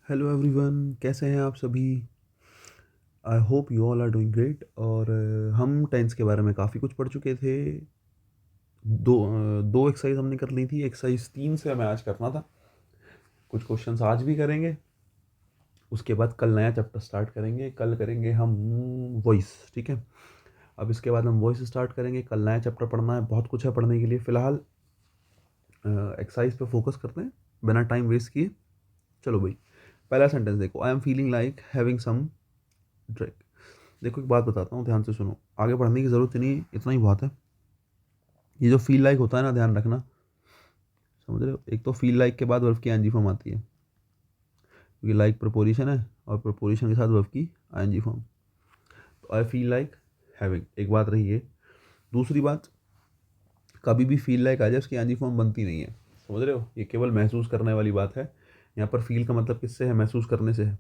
Hello everyone, कैसे हैं आप सभी। I hope you all are doing great. और हम टेंस के बारे में काफ़ी कुछ पढ़ चुके थे। दो एक्सरसाइज हमने कर ली थी। एक्सरसाइज 3 से हमें आज करना था। कुछ क्वेश्चंस आज भी करेंगे। उसके बाद कल नया चैप्टर स्टार्ट करेंगे। कल करेंगे हम वॉइस, ठीक है। अब इसके बाद हम वॉइस स्टार्ट करेंगे। कल नया चैप्टर पढ़ना है, बहुत कुछ है पढ़ने के लिए। फ़िलहाल एक्सरसाइज पे फोकस करते हैं बिना टाइम वेस्ट किए। चलो भाई, पहला सेंटेंस देखो। I am feeling like having some drink. देखो एक बात बताता हूँ, ध्यान से सुनो। आगे पढ़ने की ज़रूरत नहीं, इतना ही बहुत है। ये जो फील लाइक होता है ना, ध्यान रखना। समझ रहे हो। एक तो फील लाइक के बाद वर्ब की आईएनजी फॉर्म आती है, क्योंकि लाइक प्रपोजिशन है और प्रपोजिशन के साथ वर्ब की आईएनजी फॉर्म। तो आई फील लाइक हैविंग, एक बात रही है। दूसरी बात, कभी भी फील लाइक आ जाए उसकी आईएनजी फॉर्म बनती नहीं है। समझ रहे हो। ये केवल महसूस करने वाली बात है। यहाँ पर फील का मतलब किससे है? महसूस करने से है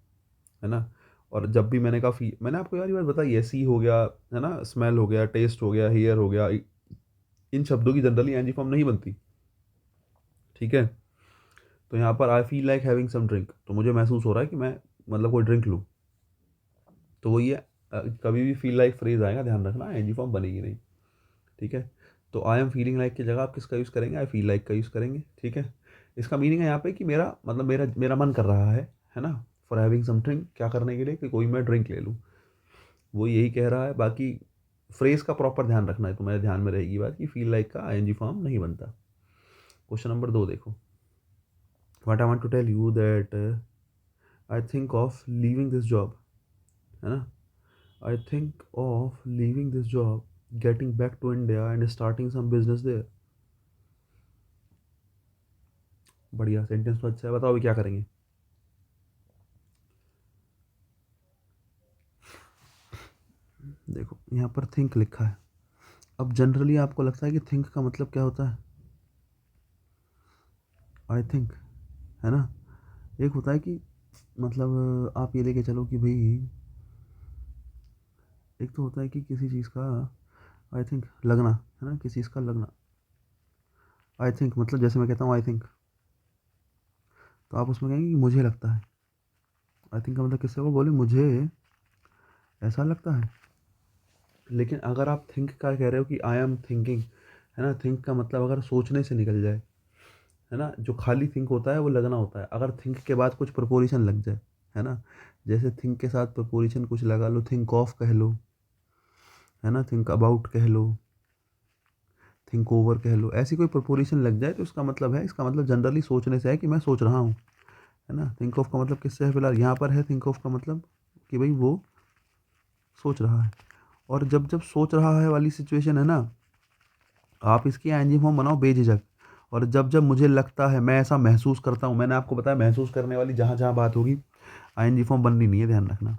ना। और जब भी मैंने कहा मैंने आपको यार ये बात बताई है, सी हो गया, है ना, स्मेल हो गया, टेस्ट हो गया, हियर हो गया, इन शब्दों की जनरली आईएनजी फॉर्म नहीं बनती, ठीक है। तो यहाँ पर I feel like having some drink, तो मुझे महसूस हो रहा है कि मैं मतलब कोई ड्रिंक लूँ। तो वही है। कभी भी फील लाइक फ्रेज आएगा, ध्यान रखना, आईएनजी फॉर्म बनेगी नहीं, ठीक है। तो आई एम फीलिंग लाइक की जगह आप किसका यूज़ करेंगे? आई फील लाइक का यूज़ करेंगे, ठीक है। इसका मीनिंग है यहाँ पे कि मेरा मतलब मेरा मन कर रहा है ना। फॉर हैविंग सम ड्रिंक, क्या करने के लिए? कि कोई मैं ड्रिंक ले लूँ। वो यही कह रहा है। बाकी फ्रेज का प्रॉपर ध्यान रखना है, तो मेरे ध्यान में रहेगी बात कि फील लाइक का आईएनजी फॉर्म नहीं बनता। क्वेश्चन नंबर 2 देखो। What I want to tell you that I think of leaving this job, है ना। I think of leaving this job, getting back to India and starting some business there. बढ़िया sentence तो अच्छा है। बताओ अभी क्या करेंगे। देखो यहाँ पर थिंक लिखा है। अब जनरली आपको लगता है कि थिंक का मतलब क्या होता है? आई थिंक, है ना। एक होता है कि मतलब आप ये लेके चलो कि भाई, एक तो होता है कि किसी चीज़ का आई थिंक लगना, है ना, किसी चीज़ का लगना। आई थिंक मतलब जैसे मैं कहता हूँ आई थिंक, तो आप उसमें कहेंगे कि मुझे लगता है। आई थिंक का मतलब किससे वो बोले मुझे ऐसा लगता है। लेकिन अगर आप थिंक का कह रहे हो कि आई एम थिंकिंग, है ना, थिंक का मतलब अगर सोचने से निकल जाए, है ना, जो खाली थिंक होता है वो लगना होता है। अगर थिंक के बाद कुछ प्रपोजिशन लग जाए, है ना, जैसे थिंक के साथ प्रपोजिशन कुछ लगा लो, थिंक ऑफ कह लो, है ना, थिंक अबाउट कह लो, थिंक ओवर कह लो, ऐसी कोई प्रपोजिशन लग जाए तो इसका मतलब है, इसका मतलब जनरली सोचने से है कि मैं सोच रहा हूँ, है ना। थिंक ऑफ का मतलब किससे है? फिलहाल यहाँ पर है थिंक ऑफ का मतलब कि भाई वो सोच रहा है। और जब जब सोच रहा है वाली सिचुएशन है ना, आप इसकी आईएनजी फॉर्म बनाओ बेझिझक। और जब जब मुझे लगता है, मैं ऐसा महसूस करता हूँ, मैंने आपको बताया महसूस करने वाली जहाँ जहाँ बात होगी आईएनजी फॉर्म बननी नहीं है, ध्यान रखना।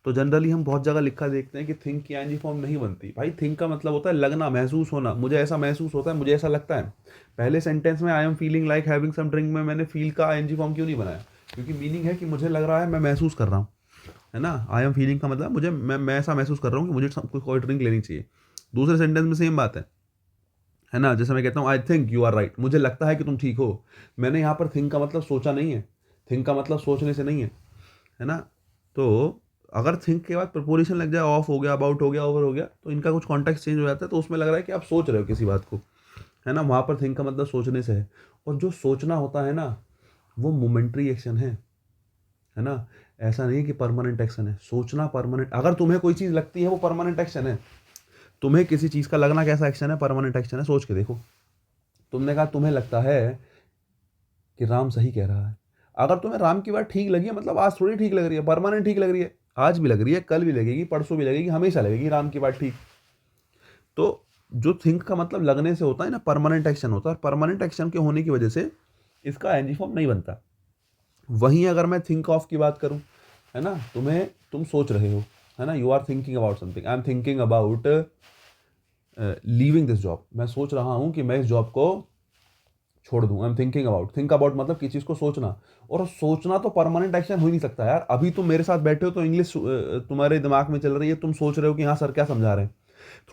तो जनरली हम बहुत जगह लिखा देखते हैं कि थिंक की आईएनजी फॉर्म नहीं बनती। भाई थिंक का मतलब होता है लगना, महसूस होना। मुझे ऐसा महसूस होता है, मुझे ऐसा लगता है। पहले सेंटेंस में I am feeling like having some drink में मैंने फील का आईएनजी फॉर्म क्यों नहीं बनाया? क्योंकि मीनिंग है कि मुझे लग रहा है, मैं महसूस कर रहा हूँ, है ना। आई एम फीलिंग का मतलब मुझे मैं ऐसा महसूस कर रहा हूँ कि मुझे कोई ड्रिंक लेनी चाहिए। दूसरे सेंटेंस में सेम बात है ना। जैसे मैं कहता हूँ I think you are right, मुझे लगता है कि तुम ठीक हो। मैंने यहाँ पर थिंक का मतलब सोचा नहीं है। थिंक का मतलब सोचने से नहीं है ना। तो अगर थिंक के बाद प्रपोजिशन लग जाए, ऑफ हो गया, अबाउट हो गया, ओवर हो गया, तो इनका कुछ कॉन्टेक्स्ट चेंज हो जाता है, तो उसमें लग रहा है कि आप सोच रहे हो किसी बात को, है ना। वहाँ पर थिंक का मतलब सोचने से है। और जो सोचना होता है ना, वो मोमेंट्री एक्शन है ना। ऐसा नहीं है कि परमानेंट एक्शन है। सोचना परमानेंट, अगर तुम्हें कोई चीज़ लगती है वो परमानेंट एक्शन है। तुम्हें किसी चीज़ का लगना कैसा एक्शन है? परमानेंट एक्शन है। सोच के देखो। तुमने कहा तुम्हें लगता है कि राम सही कह रहा है। अगर तुम्हें राम की बात ठीक लगी है, मतलब आज थोड़ी ठीक लग रही है, परमानेंट ठीक लग रही है। आज भी लग रही है, कल भी लगेगी, परसों भी लगेगी, हमेशा लगेगी राम की बात ठीक। तो जो थिंक का मतलब लगने से होता है ना, परमानेंट एक्शन होता है। परमानेंट एक्शन के होने की वजह से इसका एनजी फॉर्म नहीं बनता। वहीं अगर मैं थिंक ऑफ की बात करूं, है ना, तुम सोच रहे हो, है ना, you are thinking about something. I am thinking about leaving this job, मैं सोच रहा हूं कि मैं इस जॉब को छोड़ दूं। आई am thinking about, think about मतलब किसी चीज़ को सोचना। और सोचना तो परमानेंट एक्शन हो ही नहीं सकता यार। अभी तुम मेरे साथ बैठे हो तो इंग्लिश तुम्हारे दिमाग में चल रही है, तुम सोच रहे हो कि हाँ सर क्या समझा रहे हैं।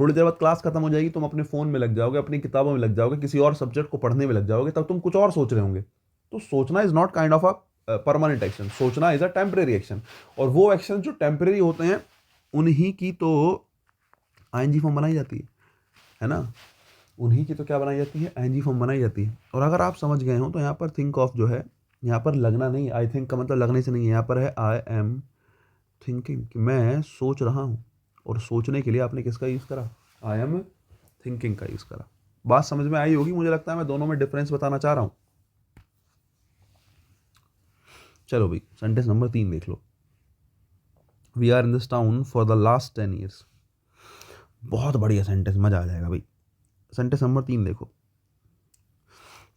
थोड़ी देर बाद क्लास खत्म हो जाएगी, तुम अपने फ़ोन में लग जाओगे, अपनी किताबों में लग जाओगे, किसी और सब्जेक्ट को पढ़ने में लग जाओगे, तब तुम कुछ और सोच रहे होंगे। तो सोचना is not kind of a permanent action, सोचना इज अ टेम्परेरी एक्शन, और वो एक्शन जो टेम्परेरी होते हैं उन्हीं की तो आईएनजी फॉर्म बनाई जाती है ना, उन्हीं की तो क्या बनाई जाती है, आईएनजी फॉर्म बनाई जाती है। और अगर आप समझ गए हो तो यहाँ पर थिंक ऑफ जो है, यहाँ पर लगना नहीं, आई थिंक का मतलब लगने से नहीं है, यहाँ पर है आई एम थिंकिंग, कि मैं सोच रहा हूँ, और सोचने के लिए आपने किसका यूज़ करा, आई एम थिंकिंग का यूज़ करा। बात समझ में आई होगी, मुझे लगता है मैं दोनों में डिफरेंस बताना चाह रहा हूँ। चलो भाई सेंटेंस नंबर 3 देख लो। We are in this town for the last 10 years. बहुत बढ़िया सेंटेंस, मजा आ जाएगा भाई। सेंटेंस नंबर 3 देखो।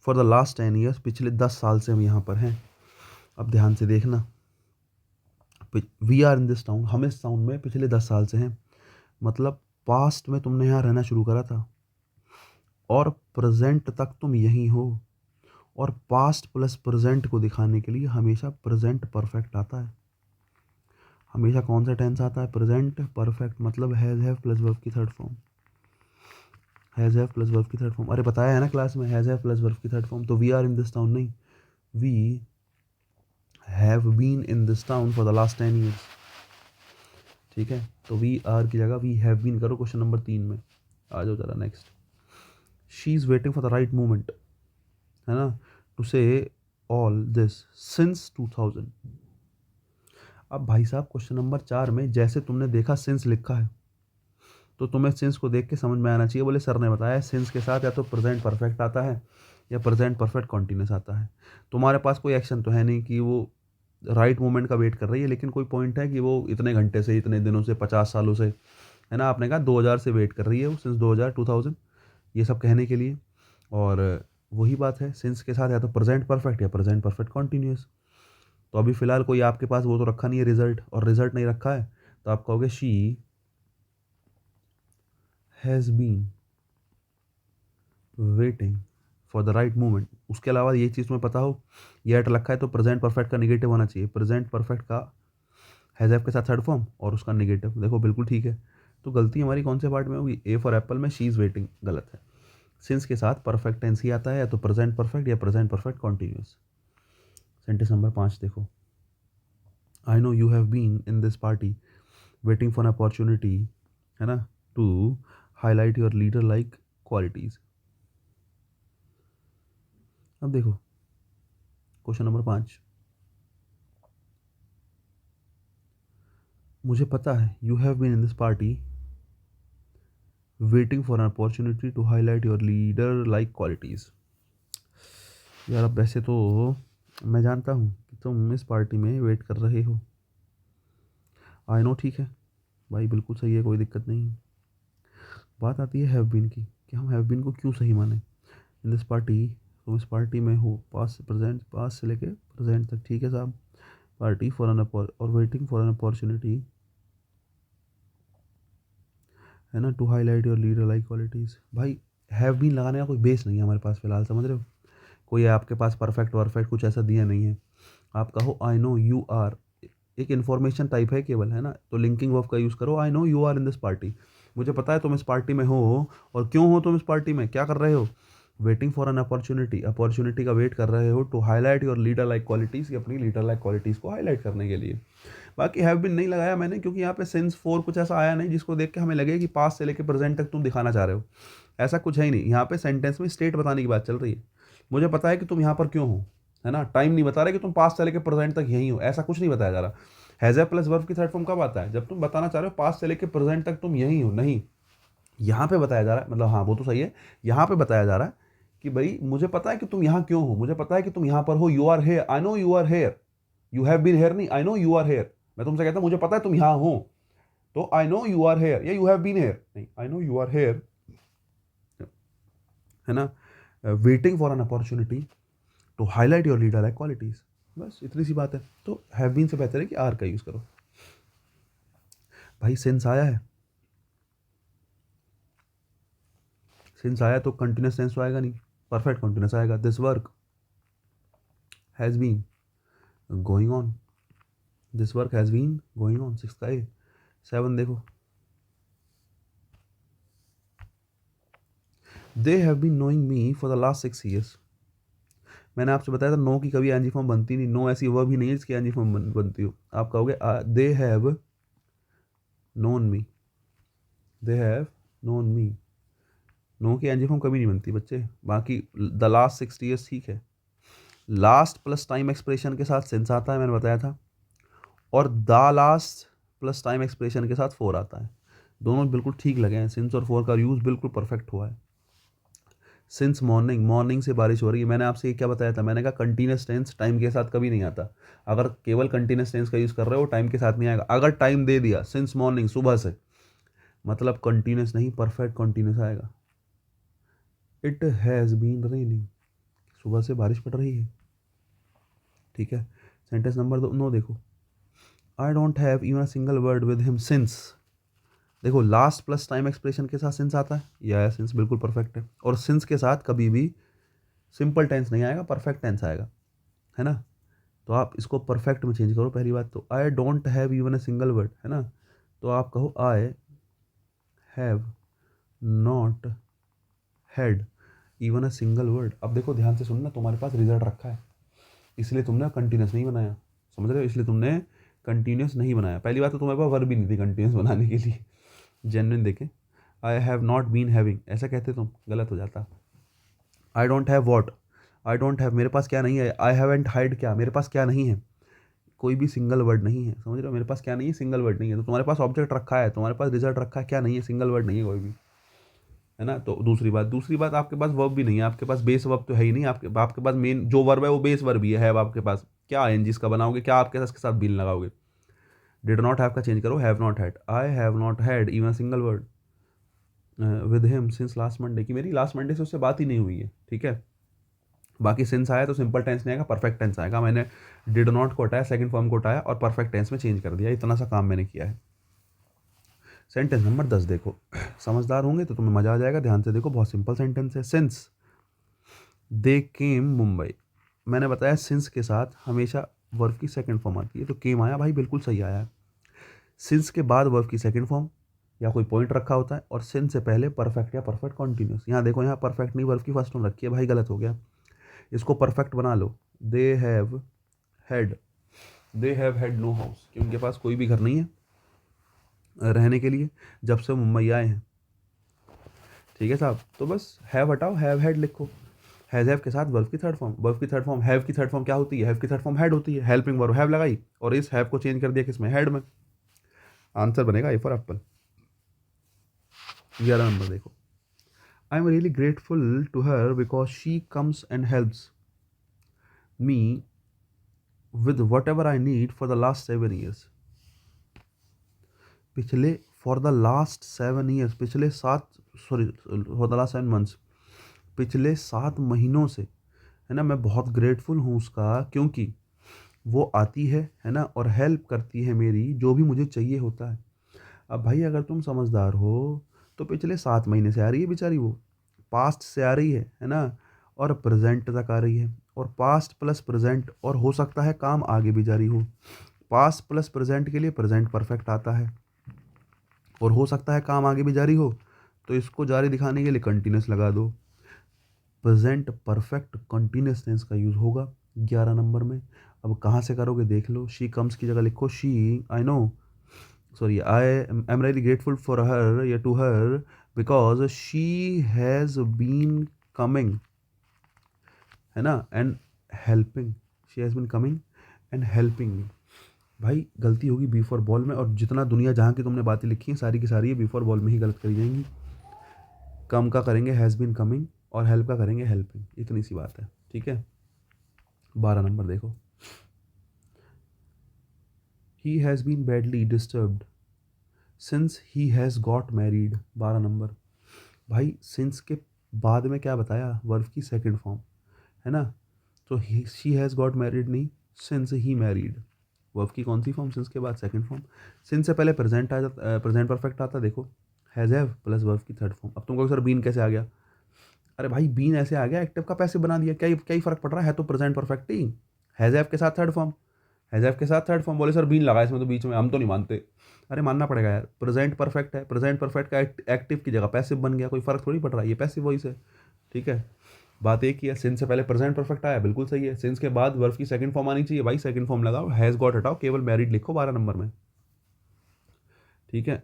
फॉर द लास्ट 10 ईयर्स, पिछले 10 साल से हम यहाँ पर हैं। अब ध्यान से देखना, we are in this town, हम इस टाउन में पिछले 10 साल से हैं, मतलब पास्ट में तुमने यहाँ रहना शुरू करा था और प्रेजेंट तक तुम यहीं हो, और पास्ट प्लस प्रेजेंट को दिखाने के लिए हमेशा प्रेजेंट परफेक्ट आता है। हमेशा कौन सा टेंस आता है, प्रेजेंट परफेक्ट, मतलब हैज़ हैव प्लस वर्ब की third form, has have plus verb की थर्ड फॉर्म। अरे बताया है ना क्लास में, हैज़ हैव प्लस वर्ब की थर्ड फॉर्म। तो we are in this town नहीं, we have been in this town for the last 10 years. ठीक है, तो वी आर की जगह वी हैव बीन करो क्वेश्चन नंबर 3 में। आ जाओ जरा next. She is waiting for the right moment, है ना, टू से ऑल दिस सिंस 2000। अब भाई साहब क्वेश्चन नंबर 4 में जैसे तुमने देखा सिंस लिखा है, तो तुम्हें सिंस को देख के समझ में आना चाहिए, बोले सर ने बताया सिंस के साथ या तो प्रेजेंट परफेक्ट आता है या प्रेजेंट परफेक्ट कॉन्टिन्यूस आता है। तुम्हारे पास कोई एक्शन तो है नहीं कि वो राइट मोमेंट का वेट कर रही है, लेकिन कोई पॉइंट है कि वो इतने घंटे से, इतने दिनों से, 50 सालों से, है ना, आपने कहा 2000 से वेट कर रही है वो, सिंस 2000 2000, ये सब कहने के लिए। और वही बात है, सिंस के साथ या तो प्रेजेंट परफेक्ट या प्रेजेंट परफेक्ट कॉन्टिन्यूस। तो अभी फिलहाल कोई आपके पास वो तो रखा नहीं है रिजल्ट, और रिजल्ट नहीं रखा है तो आप कहोगे she has been waiting for the right moment. उसके अलावा ये चीज़ तुम्हें पता हो, ये एट रखा है तो प्रेजेंट परफेक्ट का निगेटिव होना चाहिए, प्रेजेंट परफेक्ट का हैज़ हैव के साथ थर्ड फॉर्म और उसका निगेटिव। देखो बिल्कुल ठीक है। तो गलती हमारी कौन से पार्ट में होगी, ए फॉर एप्पल में शी इज़ वेटिंग गलत है। सिंस के साथ परफेक्ट टेंस ही आता है, या तो प्रेजेंट परफेक्ट या present perfect continuous. Sentence number 5 देखो। I know you have been in this party waiting for an opportunity, है ना, to highlight your leader like qualities. अब देखो क्वेश्चन नंबर 5, मुझे पता है you have been in this party waiting for an opportunity to highlight your leader like qualities. यार अब वैसे तो मैं जानता हूँ कि तुम इस पार्टी में वेट कर रहे हो, आई नो, ठीक है भाई, बिल्कुल सही है, कोई दिक्कत नहीं। बात आती है हैव बीन की, कि हम हैव बीन को क्यों सही माने। इन दिस पार्टी, तुम इस पार्टी में हो, पास से प्रेजेंट, पास से लेके प्रेजेंट तक, ठीक है साहब। पार्टी फॉर एन और वेटिंग फॉर एन अपॉर्चुनिटी, है ना, to highlight your leader like qualities. भाई हैव बीन लगाने का कोई बेस नहीं है हमारे पास फिलहाल, समझ रहे हो, कोई आपके पास परफेक्ट परफेक्ट कुछ ऐसा दिया नहीं है। आप कहो आई नो यू आर, एक इन्फॉर्मेशन टाइप है केवल, है ना, तो लिंकिंग वर्ब का यूज़ करो, I know you are in this party, मुझे पता है तुम इस पार्टी में हो। और क्यों हो तुम इस पार्टी में, क्या कर रहे हो, waiting for an opportunity, opportunity का वेट कर रहे हो, to highlight your leader like qualities, की अपनी लीडर लाइक क्वालिटीज़ को हाईलाइट करने के लिए। बाकी हैव बीन नहीं लगाया मैंने, क्योंकि यहाँ पे सिंस फोर कुछ ऐसा आया नहीं जिसको देख के हमें लगे कि पास से लेकर प्रेजेंट तक तुम दिखाना चाह रहे हो, ऐसा कुछ है ही नहीं। यहाँ पे सेंटेंस में स्टेट बताने की बात चल रही है, मुझे पता है कि तुम यहाँ पर क्यों हो, है ना, टाइम नहीं बता रहे कि तुम पास से लेकर प्रेजेंट तक यहीं हो, ऐसा कुछ नहीं बताया जा रहा। हैज़ ए प्लस वर्ब की थर्ड फॉर्म कब आता है, जब तुम बताना चाह रहे हो पास से लेकर प्रेजेंट तक तुम यहीं हो, नहीं, यहाँ पे बताया जा रहा है, मतलब हाँ वो तो सही है, यहाँ पे बताया जा रहा है कि भाई मुझे पता है कि तुम यहाँ क्यों हो, मुझे पता है कि तुम यहाँ पर हो, you are here, I know you are here, you have been here नहीं, I know you are here. मैं तुमसे कहता हूँ मुझे पता है तुम यहाँ हो, तो I know you are here, या यू हैव बीन हेयर नहीं, I know you are here, है ना, waiting for an opportunity to highlight your leader like qualities, बस इतनी सी बात है। तो हैव बीन से बेहतर है कि आर का यूज करो। भाई सेंस आया है, सेंस आया तो कंटिन्यूस टेंस तो आएगा नहीं, परफेक्ट कंटिन्यूस आएगा। This work has been going on, this work has been going on, 6 का ए। 7 देखो, they have been knowing me for the last 6 years, मैंने आपसे बताया था नो की कभी एनजी फॉर्म बनती नहीं, नो ऐसी वर्ब ही नहीं है जिसकी एनजी फॉर्म बनती हो। आप कहोगे they have known me, they have known me, know की एनजी फॉर्म कभी नहीं बनती बच्चे। बाकी द लास्ट 60 ईयर्स ठीक है, लास्ट प्लस टाइम एक्सप्रेशन के साथ सिंस आता है, मैंने बताया था, और the last plus time expression के साथ फोर आता है। दोनों बिल्कुल ठीक लगे हैं, सिंस और फोर का यूज़ बिल्कुल परफेक्ट हुआ है। सिंस मॉर्निंग, मॉर्निंग से बारिश हो रही है। मैंने आपसे ये क्या बताया था, मैंने कहा कंटिन्यूस टेंस टाइम के साथ कभी नहीं आता। अगर केवल कंटिन्यूस टेंस का यूज़ कर रहे हो टाइम के साथ नहीं आएगा। अगर टाइम दे दिया सिंस मॉर्निंग सुबह से, मतलब कंटिन्यूस नहीं परफेक्ट कंटिन्यूस आएगा। इट हैज़ बीन रेनिंग, सुबह से बारिश पड़ रही है, ठीक है। सेंटेंस नंबर 2 देखो, आई don't have even a single word with him since. देखो लास्ट प्लस टाइम एक्सप्रेशन के साथ सिंस आता है, या सिंस बिल्कुल परफेक्ट है। और सिंस के साथ कभी भी सिंपल टेंस नहीं आएगा, परफेक्ट टेंस आएगा, है ना। तो आप इसको परफेक्ट में चेंज करो। पहली बात तो आई don't have even a single word, है ना, तो आप कहो आई have not had even a single word. अब देखो ध्यान से सुनना, तुम्हारे पास रिजल्ट रखा है, इसलिए तुमने कंटिन्यूस नहीं बनाया, समझ रहे हो, इसलिए तुमने कंटिन्यूस नहीं बनाया। पहली बात तो तुम्हारे पास वर्ब भी नहीं थी कंटिन्यूस बनाने के लिए। जेन्युइन देखें, I have not been having ऐसा कहते तुम, गलत हो जाता। I don't have what, I don't have मेरे पास क्या नहीं है। आई हैवेंट हाइड क्या, मेरे पास क्या नहीं है, कोई भी सिंगल वर्ड नहीं है, समझ रहे हो, मेरे पास क्या नहीं है, सिंगल वर्ड नहीं है। तो तुम्हारे पास ऑब्जेक्ट रखा है, तुम्हारे पास रिजल्ट रखा है, क्या नहीं है, सिंगल वर्ड नहीं है कोई भी, है ना। तो दूसरी बात आपके पास वर्ब भी नहीं है, आपके पास बेस वर्ब तो है ही नहीं, आपके पास मेन जो वर्ब है वो बेस वर्ब ही है आपके पास। क्या एन जिसका बनाओगे, क्या आपके साथ इसके साथ बीन लगाओगे। डिड नॉट हैव का चेंज करो, have not had. I have not had even single word with him since last Monday, की मेरी लास्ट मंडे से उससे बात ही नहीं हुई है, ठीक है। बाकी सिंस आया तो सिंपल टेंस नहीं आएगा, परफेक्ट टेंस आएगा। मैंने डिड नॉट को हटाया, सेकंड फॉर्म को हटाया और परफेक्ट टेंस में चेंज कर दिया, इतना सा काम मैंने किया है। सेंटेंस नंबर 10 देखो, समझदार होंगे तो तुम्हें मजा आ जाएगा, ध्यान से देखो, बहुत सिंपल सेंटेंस है। सिंस दे केम मुंबई, मैंने बताया सिंस के साथ हमेशा वर्ब की सेकंड फॉर्म आती है, तो केम आया भाई, बिल्कुल सही आया है। सिंस के बाद वर्ब की सेकंड फॉर्म या कोई पॉइंट रखा होता है, और सिंस से पहले परफेक्ट या परफेक्ट कॉन्टिन्यूस। यहाँ देखो, यहाँ परफेक्ट नहीं वर्ब की फर्स्ट फॉर्म रखी है भाई, गलत हो गया, इसको परफेक्ट बना लो। They have had, they have had no house, कि उनके पास कोई भी घर नहीं है रहने के लिए जब से मुंबई आए हैं, ठीक है साहब। तो बस हैव हटाओ, हैव हैड लिखो। हैज़ हैव के साथ वर्ब की थर्ड फॉर्म, वर्ब की थर्ड फॉर्म, हैव की थर्ड फॉर्म क्या होती है, हैव की थर्ड फॉर्म हैड होती है। हेल्पिंग वर्ब हैव लगाई और इस हैव को चेंज कर दिया किसमें, हैड में। आंसर बनेगा ए फॉर एप्पल। 11 नंबर देखो, I am really grateful to her because she comes and helps me with whatever I need for the last 7 years. पिछले फॉर द लास्ट 7 ईयर्स, पिछले 7, sorry for the last 7 months, पिछले 7 महीनों से, है ना, मैं बहुत ग्रेटफुल हूँ उसका, क्योंकि वो आती है ना, और हेल्प करती है मेरी जो भी मुझे चाहिए होता है। अब भाई अगर तुम समझदार हो तो पिछले 7 महीने से आ रही है बेचारी, वो पास्ट से आ रही है ना, और प्रेजेंट तक आ रही है, और पास्ट प्लस प्रेजेंट, और हो सकता है काम आगे भी जारी हो। पास्ट प्लस प्रेजेंट के लिए प्रेजेंट परफेक्ट आता है, और हो सकता है काम आगे भी जारी हो, तो इसको जारी दिखाने के लिए कंटिन्यूस लगा दो। प्रेजेंट परफेक्ट कंटिन्यूस टेंस का यूज़ होगा 11 नंबर में। अब कहाँ से करोगे देख लो, शी कम्स की जगह लिखो she, I know, sorry, I am really grateful for her या to her because she has been coming, है ना, and helping, she has been coming and helping me. भाई गलती होगी बी फॉर बॉल में, और जितना दुनिया जहाँ की तुमने बातें लिखी हैं सारी की सारी है बी फॉर बॉल में ही गलत करी जाएंगी। कम का करेंगे हैज़ बीन कमिंग, और हेल्प का करेंगे हेल्पिंग, इतनी सी बात है, ठीक है। 12 नंबर देखो, he has been badly disturbed since he has got married. 12 number, भाई सिंस के बाद में क्या बताया, वर्ब की सेकंड फॉर्म, है ना, तो शी हैज़ गॉट मैरिड नहीं, सिंस ही मैरिड। वर्ब की कौन सी फॉर्म, सिंस के बाद सेकंड फॉर्म। सिंस से पहले प्रेजेंट आ जाता, प्रेजेंट परफेक्ट आता, देखो हैज़ हैव प्लस वर्ब की थर्ड फॉर्म। अब तुम कहोगे सर बीन कैसे आ गया, अरे भाई बीन ऐसे आ गया, एक्टिव का पैसिव बना दिया, क्या ही फर्क पड़ रहा है तो present perfect he. Has have के साथ थर्ड फॉर्म, हैज़ हैव के साथ थर्ड फॉर्म, बोले सर बीन लगा इसमें तो बीच में, हम तो नहीं मानते। अरे मानना पड़ेगा यार, प्रेजेंट परफेक्ट है, प्रेजेंट परफेक्ट का एक्टिव की जगह पैसिव बन गया, कोई फर्क थोड़ी पड़ रहा है, ये पैसिव वॉइस है, ठीक है। बात एक ही है, सिंस से पहले प्रेजेंट परफेक्ट आया, बिल्कुल सही है। सिंस के बाद वर्ब की सेकंड फॉर्म आनी चाहिए, भाई सेकंड फॉर्म लगाओ, हैज़ गॉट हटाओ, केवल मैरिड लिखो 12 नंबर में, ठीक है।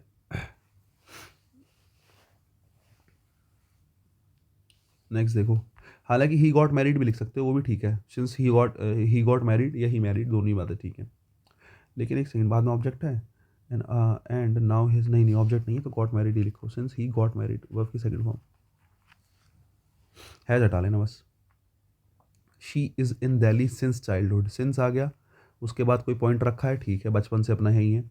नेक्स्ट देखो, हालांकि ही गॉट मैरिड भी लिख सकते हो, वो भी ठीक है, सिंस ही गॉट मैरिड या ही मैरिड, दोनों ही बातें ठीक है। लेकिन एक सेकंड, बाद में ऑब्जेक्ट है, एंड नाउ हिज, नहीं ऑब्जेक्ट नहीं है, तो गॉट मैरिड ही लिखो, since he got married, verb की सेकंड फॉर्म, हैज हटा लेना बस। She is in Delhi since childhood, since आ गया, उसके बाद कोई पॉइंट रखा है, ठीक है, बचपन से अपना है ही है।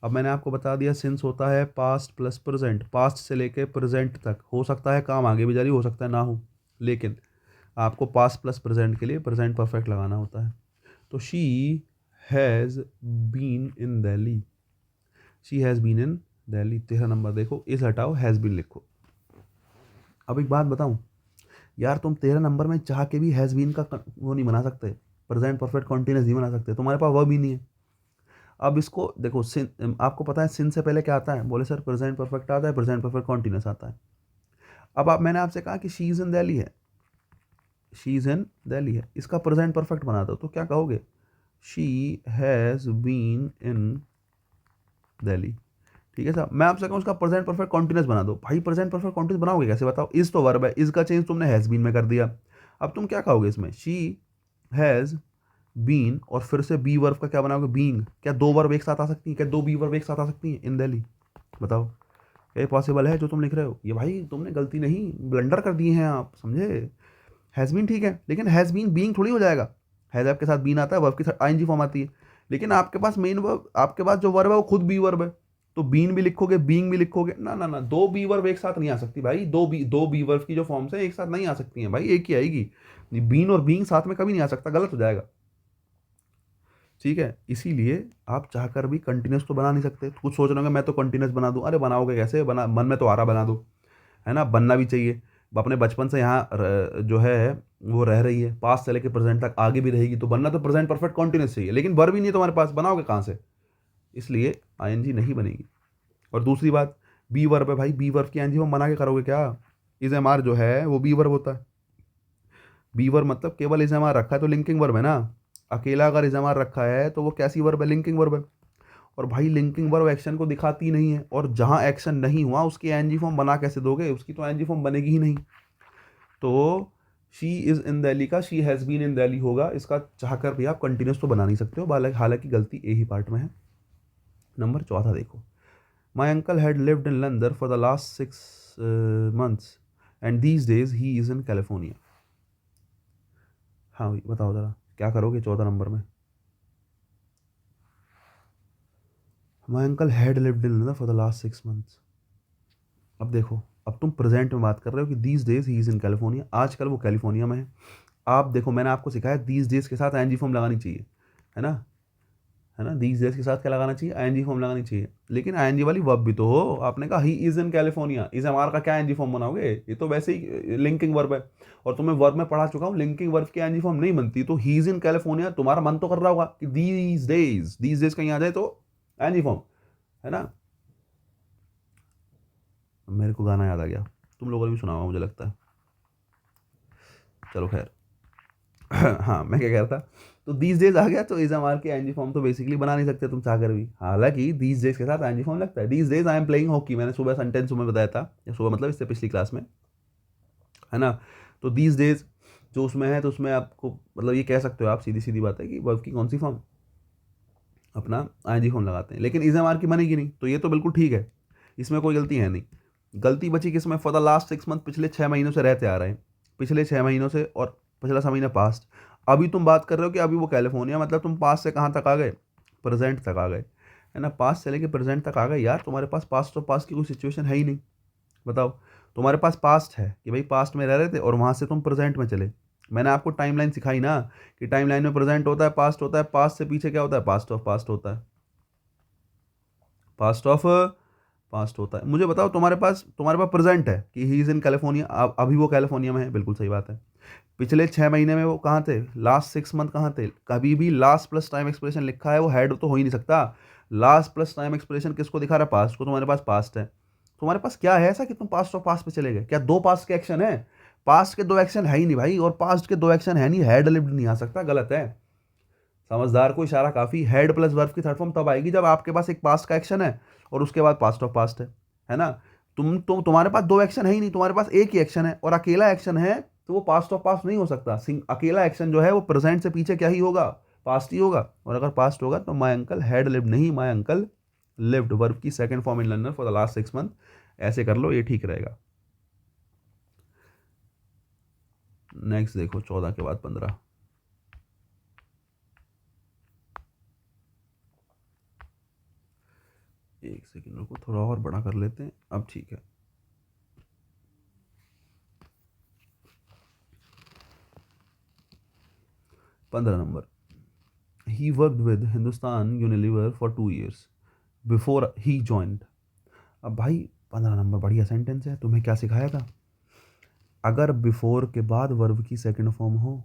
अब मैंने आपको बता दिया सिंस होता है पास्ट प्लस प्रेजेंट, पास्ट से लेके प्रेजेंट तक, हो सकता है काम आगे भी जारी, हो सकता है ना हो, लेकिन आपको पास्ट प्लस प्रेजेंट के लिए प्रेजेंट परफेक्ट लगाना होता है। तो she has been in Delhi, she has been in Delhi, 13 number देखो, इस हटाओ, हैज़ बीन लिखो। अब एक बात बताऊं यार, तुम 13 नंबर में चाह के भी हैज़ बीन का वो नहीं बना सकते, प्रेजेंट परफेक्ट कॉन्टिन्यूस नहीं बना सकते, तुम्हारे पास वर्ब ही नहीं है। अब इसको देखो, सिन, आपको पता है सिन से पहले क्या आता है, बोले सर प्रेजेंट परफेक्ट आता है, प्रेजेंट परफेक्ट कॉन्टिन्यूस आता है। अब आप, मैंने आपसे कहा कि शी इज़ इन दिल्ली है, शी इज़ इन दिल्ली है, इसका प्रेजेंट परफेक्ट बना दो, तो क्या कहोगे, she has been in Delhi, ठीक है साहब। मैं आपसे कहूँ उसका प्रेजेंट परफेक्ट कॉन्टिन्यूस बना दो, भाई प्रेजेंट परफेक्ट कॉन्टिन्यूस बनाओगे कैसे बताओ, इज तो वर्ब है, इज का चेंज तुमने हैज़ बीन में कर दिया। अब तुम क्या कहोगे इसमें, शी हैज़ बीन और फिर से बी वर्ब का क्या बनाओगे, बीइंग, क्या दो वर्ब एक साथ आ सकती हैं, क्या दो बी वर्ब एक साथ आ सकती हैं इन दिल्ली, बताओ क्या पॉसिबल है जो तुम लिख रहे हो, ये भाई तुमने गलती नहीं, ब्लंडर कर दिए हैं आप, समझे। हैज़ बीन ठीक है, लेकिन हैज़ बीन बीइंग थोड़ी हो जाएगा, हैज़ आपके साथ बीन आता है, वर्ब के साथ आईएनजी फॉर्म आती है, लेकिन आपके पास मेन वर्ब, आपके पास जो वर्ब है वो खुद बी वर्ब है, तो बीन भी लिखोगे बीइंग भी लिखोगे, ना ना ना, दो बी वर्ब एक साथ नहीं आ सकती भाई, दो बी वर्ब की जो फॉर्म्स है एक साथ नहीं आ सकती हैं भाई, एक ही आएगी, बीन और बीइंग साथ में कभी नहीं आ सकता, गलत हो जाएगा, ठीक है। इसीलिए आप चाहकर भी कंटिन्यूस तो बना नहीं सकते, कुछ सोच रहे होंगे मैं तो कंटिन्यूस बना दूं, अरे बनाओगे कैसे, बना, मन में तो आ रहा, बना दो, है ना, बनना भी चाहिए, अपने बचपन से यहाँ जो है वो रह रही है, पास्ट से लेकर प्रेजेंट तक आगे भी रहेगी, तो बनना तो प्रेजेंट परफेक्ट कॉन्टिन्यूस चाहिए, लेकिन वर्ब ही नहीं है तुम्हारे पास, बनाओगे कहाँ से, इसलिए आईएनजी नहीं बनेगी। और दूसरी बात, बी वर्ब है भाई, बी वर्ब की आईएनजी हम बना के करोगे क्या, इज एम आर जो है वो बी वर्ब होता है, बी वर्ब मतलब केवल इज एम आर रखा है तो लिंकिंग वर्ब है ना, अकेला अगर इज एम आर रखा है तो वो कैसी वर्ब है, लिंकिंग वर्ब है, और भाई लिंकिंग वर्ब एक्शन को दिखाती नहीं है, और जहाँ एक्शन नहीं हुआ उसकी आईएनजी फॉर्म बना कैसे दोगे, उसकी तो आईएनजी फॉर्म बनेगी ही नहीं। तो शी इज़ इन दिल्ली का she has been in Delhi होगा, इसका चाहकर भी आप कंटिन्यूस तो बना नहीं सकते हो, हालांकि गलती ए ही पार्ट में है। नंबर चौथा देखो, my uncle had lived in London for the last 6 months and these days he is in California. हाँ भाई बताओ ज़रा क्या करोगे 14 नंबर में, my uncle had lived in London for the last 6 months। अब देखो, अब तुम प्रेजेंट में बात कर रहे हो कि these days he is in California, आजकल वो कैलिफोर्निया में है। आप देखो मैंने आपको सिखाया दीज डेज के साथ आईएनजी फॉर्म लगानी चाहिए, है ना, है ना, दीज डेज के साथ क्या लगाना चाहिए, आईएनजी फॉर्म लगानी चाहिए, लेकिन आईएनजी वाली वर्ब भी तो हो, आपने कहा he is in California, is हमारा का क्या आईएनजी फॉर्म बनाओगे, ये तो वैसे ही लिंकिंग वर्ब है, और तुम्हें वर्ब में पढ़ा चुका हूँ लिंकिंग वर्ब की आईएनजी फॉर्म नहीं बनती, तो ही इज इन कैलिफोर्निया, तुम्हारा मन तो कर रहा होगा कि दीज डेज कहीं आ जाए तो आईएनजी फॉर्म, है ना। मेरे को गाना याद आ गया, तुम लोगों ने भी सुना होगा मुझे लगता है, चलो खैर। हाँ मैं क्या कह रहा था, तो दीज डेज आ गया तो इज एम आर के आईएनजी फॉर्म तो बेसिकली बना नहीं सकते तुम चाहकर भी, हालांकि दीज डेज के साथ आईएनजी फॉर्म लगता है, these days I am playing hockey, मैंने सुबह सेंटेंस में बताया था, या सुबह मतलब इससे पिछली क्लास में, है ना। तो दीज डेज जो उसमें है, तो उसमें आपको मतलब ये कह सकते हो आप, सीधी सीधी बात है कि वर्ब की कौन सी फॉर्म, अपना आईएनजी फॉर्म लगाते हैं, लेकिन इज एम आर की बनेगी नहीं, तो ये तो बिल्कुल ठीक है, इसमें कोई गलती है नहीं। गलती बची किसमें, फॉर द लास्ट 6 months, पिछले 6 महीनों से रहते आ रहे हैं, पिछले 6 महीनों से, और पिछला 6 महीना पास्ट, अभी तुम बात कर रहे हो कि अभी वो कैलिफोर्निया, मतलब तुम पास्ट से कहाँ तक आ गए, प्रेजेंट तक आ गए, है ना, पास्ट से लेके प्रेजेंट तक आ गए यार, तुम्हारे पास पास्ट और पास्ट की कोई सिचुएशन है ही नहीं, बताओ। तुम्हारे पास पास्ट है कि भाई पास्ट में रह रहे थे और वहाँ से तुम प्रेजेंट में चले, मैंने आपको टाइमलाइन सिखाई ना, कि टाइमलाइन में प्रेजेंट होता है, पास्ट होता है, पास्ट से पीछे क्या होता है, पास्ट ऑफ पास्ट होता है, पास्ट ऑफ पास्ट होता है। मुझे बताओ तुम्हारे पास प्रेजेंट है कि ही इज़ इन कैलिफोर्निया, अभी वो कैलिफोर्निया में है, बिल्कुल सही बात है। पिछले 6 महीने में वो कहाँ थे, लास्ट 6 month कहाँ थे, कभी भी लास्ट प्लस टाइम एक्सप्रेशन लिखा है वो हेड तो हो ही नहीं सकता, लास्ट प्लस टाइम एक्सप्रेशन किसको दिखा रहा है, पास्ट को, तुम्हारे पास पास्ट है, तुम्हारे पास क्या है ऐसा कि तुम पास्ट और पास्ट पे चले गए, क्या दो पास्ट के एक्शन है, पास्ट के दो एक्शन है ही नहीं भाई, और पास्ट के दो एक्शन है नहीं, हैड लिव्ड नहीं आ सकता, गलत है। समझदार को इशारा काफी। हेड प्लस वर्ब की थर्ड फॉर्म तब आएगी जब आपके पास एक पास्ट का एक्शन है और उसके बाद पास्ट ऑफ पास्ट है ना। तुम्हारे पास दो एक्शन है ही नहीं, तुम्हारे पास एक ही एक्शन है और अकेला एक्शन है, तो वो पास्ट ऑफ पास्ट नहीं हो सकता। अकेला एक्शन जो है वो प्रेजेंट से पीछे क्या ही होगा, पास्ट ही होगा। और अगर पास्ट होगा तो माई अंकल हैड लिव्ड नहीं, माई अंकल लिव्ड, वर्ब की second form in London for the last 6 month. ऐसे कर लो, ये ठीक रहेगा। नेक्स्ट देखो 14 के बाद 15। एक सेकेंड रुको, थोड़ा और बड़ा कर लेते हैं, अब ठीक है। पंद्रह number, he worked with Hindustan Unilever for 2 years before he joint. अब भाई 15 नंबर बढ़िया सेंटेंस है, तुम्हें क्या सिखाया था? अगर बिफोर के बाद वर्ब की सेकंड फॉर्म हो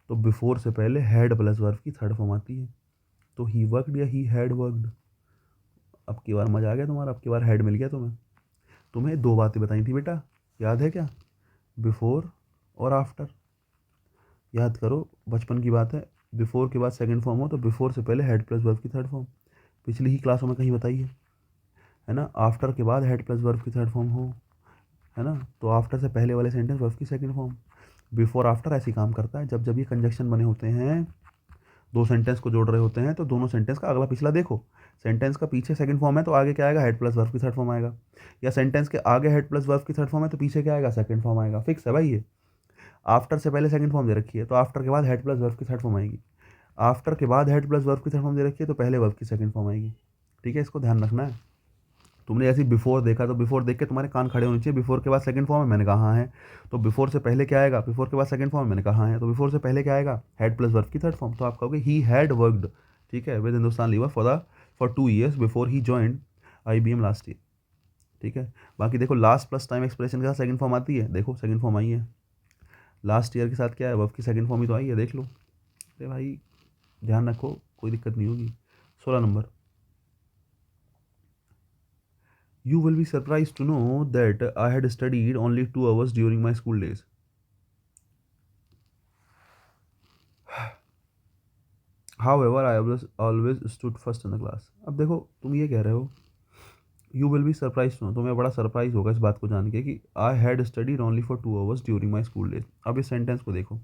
तो बिफोर से पहले हैड प्लस वर्ब की थर्ड फॉर्म आती है। तो ही वर्कड या ही हैड वर्कड। अब की बार मजा आ गया तुम्हारा, अब की बार हैड मिल गया तुम्हें। तुम्हें दो बातें बताई थी बेटा, याद है क्या? बिफोर और आफ्टर। याद करो, बचपन की बात है। बिफोर के बाद सेकंड फॉर्म हो तो बिफोर से पहले हेड प्लस वर्ब की थर्ड फॉर्म, पिछली ही क्लासों में कहीं बताई है ना। आफ्टर के बाद हेड प्लस वर्ब की थर्ड फॉर्म हो, है ना, तो आफ्टर से पहले वाले सेंटेंस वर्ब की सेकंड फॉर्म। बिफोर आफ्टर ऐसे काम करता है, जब जब ये कंजक्शन बने होते हैं, दो सेंटेंस को जोड़ रहे होते हैं, तो दोनों सेंटेंस का अगला पिछला देखो। सेंटेंस का पीछे सेकंड फॉर्म है तो आगे क्या आएगा, हेड प्लस वर्ब की थर्ड फॉर्म आएगा। या सेंटेंस के आगे हेड प्लस वर्ब की थर्ड फॉर्म है तो पीछे क्या आएगा, सेकंड फॉर्म आएगा। फिक्स है भाई ये। आफ्टर से पहले सेकंड फॉर्म दे रखी है तो आफ्टर के बाद हेड प्लस वर्ब की थर्ड फॉर्म आएगी। आफ्टर के बाद हेड प्लस वर्ब की थर्ड फॉर्म दे रखी है तो पहले वर्ब की सेकंड फॉर्म आएगी। ठीक है, इसको ध्यान रखना है। तुमने ऐसे बिफोर देखा तो बिफोर देख के तुम्हारे कान खड़े होने चाहिए। बिफोर के बाद सेकंड फॉर्म है, मैंने कहा हाँ है। तो बिफोर से पहले क्या आएगा, बिफोर के बाद सेकंड फॉर्म है, मैंने कहा हाँ है। तो बिफोर से पहले क्या आएगा, हेड प्लस वर्ब की थर्ड फॉर्म। तो आप कहोगे ही हैड वर्कड, ठीक है, with Hindustan lever for 2 years before he joined IBM last year. ठीक है, बाकी देखो लास्ट प्लस टाइम एक्सप्रेशन के साथ सेकंड फॉर्म आती है, देखो सेकंड फॉर्म आई है। लास्ट ईयर के साथ क्या है, वर्ब की सेकंड फॉर्म ही तो आई है, देख लो। अरे भाई ध्यान रखो, कोई दिक्कत नहीं होगी। 16 number, you will be surprise to know that I had studied only 2 hours during my school days. However I always stood first in the class. अब देखो तुम ये कह रहे हो, you will be surprise to know, तुम्हें बड़ा surprise होगा इस बात को जान के कि आई had studied only for 2 hours during my school days. अब इस सेंटेंस को देखो,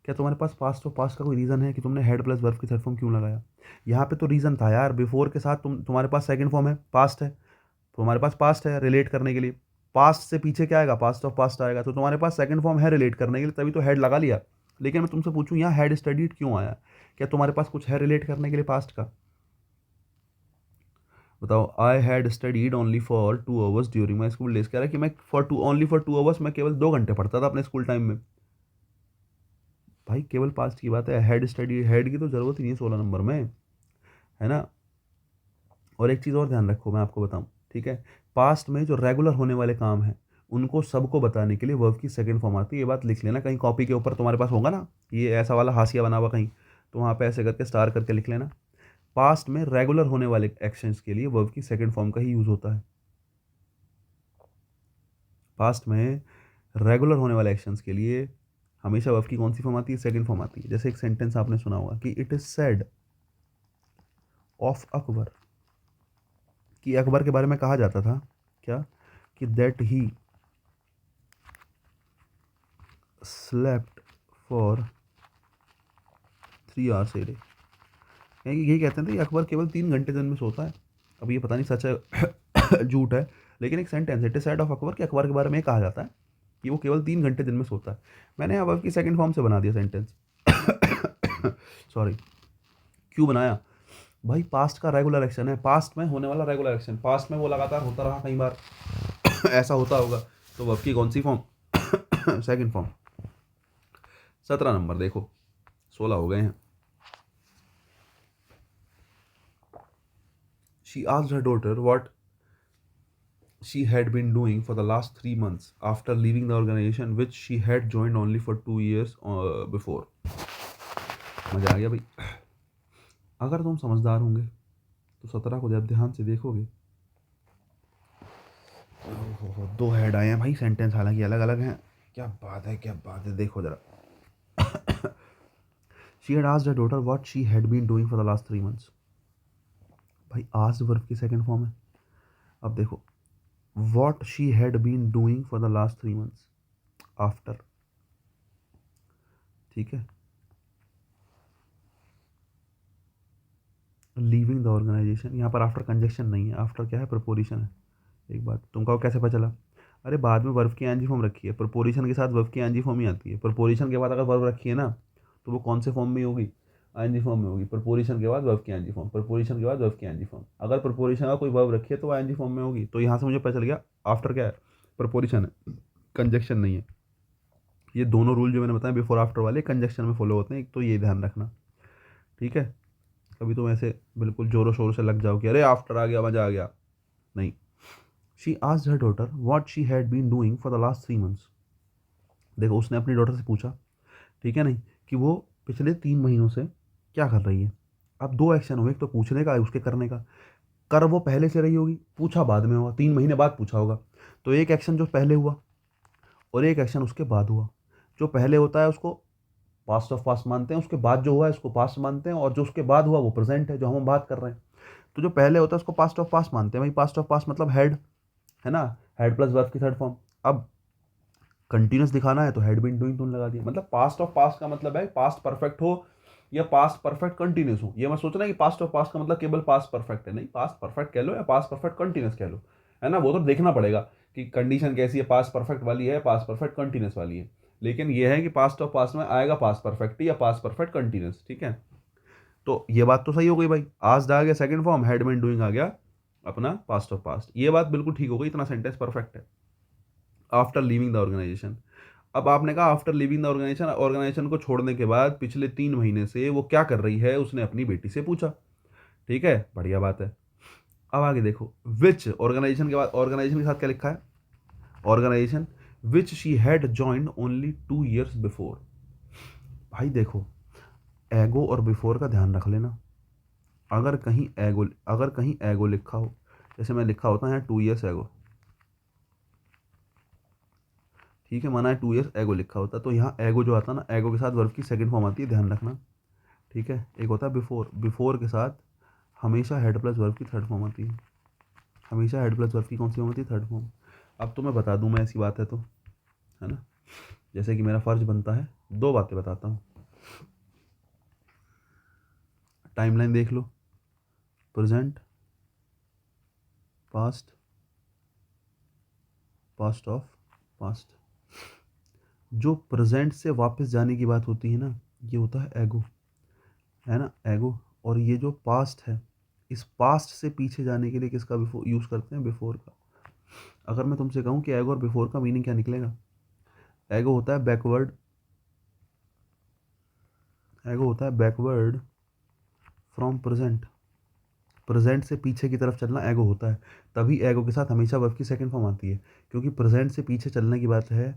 क्या तुम्हारे पास पास्ट और पास्ट का कोई रीज़न है कि तुमने हेड प्लस वर्ब की थर्ड फॉर्म क्यों लगाया? यहाँ पे तो रीज़न था यार, बिफोर के साथ तुम्हारे पास सेकंड फॉर्म है, पास्ट है, तुम्हारे पास पास्ट है रिलेट करने के लिए। पास्ट से पीछे क्या आएगा, पास्ट ऑफ पास्ट आएगा, तो तुम्हारे पास सेकंड फॉर्म है रिलेट करने के लिए, तभी तो हेड लगा लिया। लेकिन मैं तुमसे पूछूं यहाँ हेड स्टडीड क्यों आया? क्या तुम्हारे पास कुछ है रिलेट करने के लिए पास्ट का? बताओ। आई had studied only for 2 hours during my school days, कह रहा है कि मैं ओनली फॉर 2 hours, मैं केवल 2 घंटे पढ़ता था अपने स्कूल टाइम में। भाई केवल पास्ट की बात है, हेड स्टडी, हेड की तो ज़रूरत ही नहीं है 16 नंबर में, है ना। और एक चीज़ और ध्यान रखो, मैं आपको बताऊं, ठीक है, पास्ट में जो रेगुलर होने वाले काम हैं उनको सबको बताने के लिए वर्ब की सेकंड फॉर्म आती है। ये बात लिख लेना, कहीं कॉपी के ऊपर तुम्हारे पास होगा ना ये ऐसा वाला हाशिया बना हुआ कहीं, तो वहाँ पे ऐसे करके स्टार करके लिख लेना। पास्ट में रेगुलर होने वाले एक्शंस के लिए वर्ब की सेकंड फॉर्म का ही यूज़ होता है। पास्ट में रेगुलर होने वाले एक्शंस के लिए हमेशा वर्ब की कौन सी फॉर्म आती है, सेकंड फॉर्म आती है। जैसे एक सेंटेंस आपने सुना होगा कि it is said of Akbar, कि अकबर के बारे में कहा जाता था क्या, कि that he slept for 3 hours a day. यही कहते थे कि अकबर केवल 3 घंटे दिन में सोता है। अब ये पता नहीं सच है झूठ है, लेकिन एक sentence it is said of Akbar कि अकबर के बारे में कहा जाता है कि वो केवल 3 घंटे दिन में सोता है। मैंने अब की सेकंड फॉर्म से बना दिया सेंटेंस सॉरी। क्यों बनाया भाई, पास्ट का रेगुलर एक्शन है, पास्ट में होने वाला रेगुलर एक्शन, पास्ट में वो लगातार होता रहा, कई बार ऐसा होता होगा, तो वर्ब की कौन सी फॉर्म सेकंड फॉर्म। 17 नंबर देखो, 16 हो गए हैं। She asked her daughter what she had been doing for the last 3 months after leaving the organization which she had joined only for 2 years before। मजा आ गया भाई। अगर तुम समझदार होंगे तो 17 को जब ध्यान से देखोगे, दो हेड आए हैं भाई, सेंटेंस हालांकि अलग अलग हैं, क्या बात है, क्या बात है, देखो जरा। She had asked her daughter what she had been doing for the last 3 months। भाई आस्क्ड वर्ब की सेकंड फॉर्म है। अब देखो, what she had been doing for the last 3 months, after, ठीक है। लीविंग द ऑर्गेनाइजेशन, यहाँ पर after conjunction नहीं है, आफ्टर क्या है, प्रपोजिशन है। एक बात तुमको कैसे पता चला? अरे बाद में वर्ब की एनजी फॉर्म रखी है, प्रपोजिशन के साथ वर्ब की एनजी फॉर्म ही आती है। प्रपोजिशन के बाद अगर वर्ब रखी है ना, तो वो कौन से फॉर्म में होगी? एनजी फॉर्म में होगी। प्रपोजिशन के बाद वर्ब की एनजी फॉर्म, प्रपोजिशन के बाद वर्ब की एनजी फॉर्म। अगर प्रपोजिशन का कोई वर्ब रखी है तो वो एनजी फॉर्म में होगी। तो यहाँ से मुझे पता चल गया आफ्टर क्या है, प्रपोजिशन है, कंजक्शन नहीं है। ये दोनों रूल जो मैंने बताया बिफोर आफ्टर वाले कंजक्शन में फॉलो होते हैं, एक तो ये ध्यान रखना, ठीक है। कभी तुम ऐसे बिल्कुल जोरों शोरों से लग जाओ कि अरे आफ्टर आ गया, मजा आ गया, नहीं। She asked her daughter what she had been doing for the last 3 months। देखो उसने अपनी डॉटर से पूछा, ठीक है, नहीं, कि वो पिछले 3 महीनों से क्या कर रही है। अब दो एक्शन हुए, एक तो पूछने का, उसके करने का। कर वो पहले से रही होगी, पूछा बाद में हुआ, 3 महीने बाद पूछा होगा। तो एक एक्शन जो पहले हुआ और एक एक्शन उसके बाद हुआ। जो पहले होता है उसको पास्ट ऑफ पास्ट मानते हैं, उसके बाद जो हुआ है उसको पास्ट मानते हैं, और जो उसके बाद हुआ वो प्रेजेंट है, जो हम बात कर रहे हैं। तो जो पहले होता है उसको पास्ट ऑफ पास्ट मानते हैं भाई। पास्ट ऑफ पास्ट मतलब हेड, है ना, हेड प्लस वर्ब की थर्ड फॉर्म। अब कंटिन्यूस दिखाना है तो हैड बीन डूइंग तुमने लगा दिया। मतलब पास्ट ऑफ पास्ट का मतलब है पास्ट परफेक्ट हो या पास्ट परफेक्ट कंटिन्यूस हो। ये मत सोचना कि पास्ट ऑफ पास्ट का मतलब केवल पास्ट परफेक्ट है, नहीं, पास्ट परफेक्ट कह लो या पास्ट परफेक्ट कंटिन्यूस कह लो, है ना। वो तो देखना पड़ेगा कि कंडीशन कैसी है, पास्ट परफेक्ट वाली है, पास्ट परफेक्ट कंटिन्यूस वाली है। लेकिन ये है कि पास्ट ऑफ पास्ट में आएगा पास्ट परफेक्ट या पास्ट परफेक्ट कंटिन्यूस, ठीक है। तो ये बात तो सही हो गई भाई, आज आ गया second form, had been doing आ गया अपना पास्ट ऑफ पास्ट। ये बात बिल्कुल ठीक हो गई, इतना सेंटेंस परफेक्ट है। आफ्टर लीविंग द ऑर्गेनाइजेशन, अब आपने कहा after living the organisation, organisation को छोड़ने के बाद पिछले 3 महीने से वो क्या कर रही है, उसने अपनी बेटी से पूछा, ठीक है, बढ़िया बात है। अब आगे देखो, विच, ऑर्गेनाइजेशन के बाद ऑर्गेनाइजेशन के साथ क्या लिखा है, organisation which she had joined only 2 years before. भाई देखो, एगो और बिफोर का ध्यान रख लेना। अगर कहीं एगो लिखा हो, जैसे मैं लिखा होता है यहाँ 2 years एगो, ठीक है, माना है 2 years एगो लिखा होता, तो यहाँ एगो जो आता है ना, एगो के साथ वर्ब की सेकंड फॉर्म आती है, ध्यान रखना, ठीक है। एक होता है बिफोर, बिफोर के साथ हमेशा हेड प्लस वर्ब की थर्ड फॉर्म आती है। हमेशा हेड प्लस वर्ब की कौन सी फॉर्म आती है, थर्ड फॉर्म। अब तो मैं बता दूं, मैं ऐसी बात है तो, है ना, जैसे कि मेरा फर्ज बनता है, दो बातें बताता हूँ। टाइमलाइन देख लो, present, past, past of past. जो प्रेजेंट से वापस जाने की बात होती है ना, ये होता है एगो, है ना, एगो। और ये जो पास्ट है, इस पास्ट से पीछे जाने के लिए किसका बिफोर यूज़ करते हैं, बिफोर का। अगर मैं तुमसे कहूँ कि एगो और बिफोर का मीनिंग क्या निकलेगा, एगो होता है बैकवर्ड, एगो होता है बैकवर्ड फ्रॉम प्रेजेंट, प्रेजेंट से पीछे की तरफ चलना एगो होता है। तभी एगो के साथ हमेशा वर्ब की सेकंड फॉर्म आती है, क्योंकि प्रेजेंट से पीछे चलने की बात है।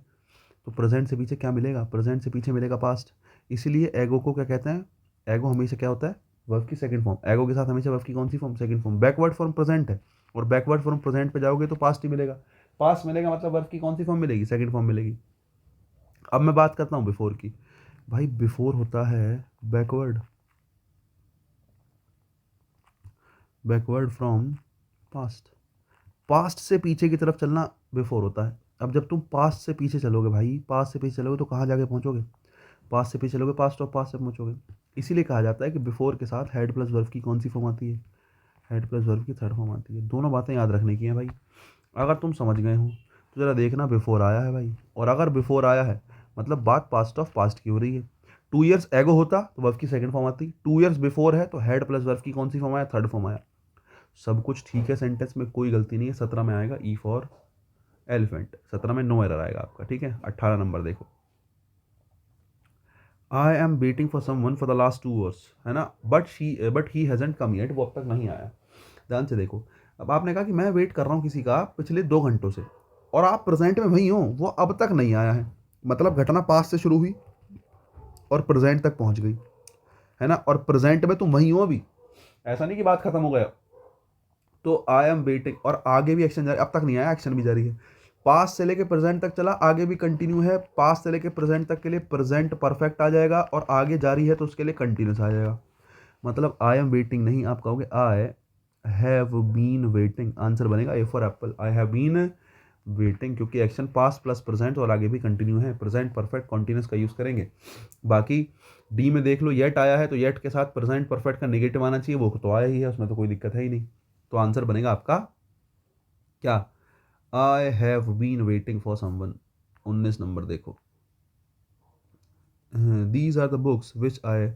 तो प्रेजेंट से पीछे क्या मिलेगा, प्रेजेंट से पीछे मिलेगा पास्ट। इसीलिए एगो को क्या कहते हैं, एगो हमेशा क्या होता है, वर्ब की सेकंड फॉर्म। एगो के साथ हमेशा वर्ब की कौन सी form, second form. Backward from present है, और बैकवर्ड फ्रॉम प्रेजेंट पे जाओगे तो पास्ट ही मिलेगा। पास्ट मिलेगा मतलब वर्ब की कौन सी फॉर्म मिलेगी, सेकंड फॉर्म मिलेगी। अब मैं बात करता हूँ बिफोर की। भाई बिफोर होता है backward, backward from past. Past से पीछे की तरफ चलना बिफोर होता है। अब जब तुम पास्ट से पीछे चलोगे भाई, पास्ट से पीछे चलोगे तो कहाँ जाके पहुँचोगे, पास्ट से पीछे चलोगे पास्ट ऑफ पास्ट से पहुँचोगे। इसीलिए कहा जाता है कि बिफोर के साथ हेड प्लस वर्ब की कौन सी फॉर्म आती है, हेड प्लस वर्ब की थर्ड फॉर्म आती है। दोनों बातें याद रखने की हैं भाई। अगर तुम समझ गए हो तो ज़रा देखना बिफोर आया है भाई, और अगर बिफोर आया है मतलब बात पास्ट ऑफ पास्ट की हो रही है। 2 years एगो होता तो वर्ब की सेकंड फॉर्म आती, 2 years बिफोर है तो हेड प्लस वर्ब की कौन सी फॉर्म आया, थर्ड फॉर्म आया। सब कुछ ठीक है, सेंटेंस में कोई गलती नहीं है। 17 में आएगा ई फॉर एलिफेंट, 17 में नो एरर आएगा आपका, ठीक है। 18 नंबर देखो, I am waiting for someone for the last 2 years, है ना, but he hasn't come yet, वो अब तक नहीं आया। ध्यान से देखो, अब आपने कहा कि मैं वेट कर रहा हूँ किसी का पिछले 2 घंटों से, और आप प्रेजेंट में वही हो, वो अब तक नहीं आया है। मतलब घटना पास्ट से शुरू हुई और प्रेजेंट तक पहुंच गई, है ना, और प्रेजेंट में तुम वही हो अभी, ऐसा नहीं कि बात खत्म हो गया। तो आई एम वेटिंग, और आगे भी एक्शन जारी, अब तक नहीं आया, एक्शन भी जारी है। पास्ट से लेके प्रेजेंट तक चला, आगे भी कंटिन्यू है, पास्ट से लेके प्रेजेंट तक के लिए प्रेजेंट परफेक्ट आ जाएगा, और आगे जारी है तो उसके लिए कंटिन्यूस आ जाएगा। मतलब आई एम वेटिंग नहीं, आप कहोगे I have been waiting, answer बनेगा A for apple, I have been waiting, क्योंकि एक्शन पास्ट प्लस प्रेजेंट और आगे भी कंटिन्यू है, प्रेजेंट परफेक्ट कॉन्टिन्यूस का यूज़ करेंगे। बाकी डी में देख लो येट आया है, तो येट के साथ प्रेजेंट परफेक्ट का नेगेटिव आना चाहिए, वो तो आया ही है, उसमें तो कोई दिक्कत है ही नहीं। तो आंसर बनेगा आपका क्या, I have been waiting for someone. 19 number देखो, these are the books which I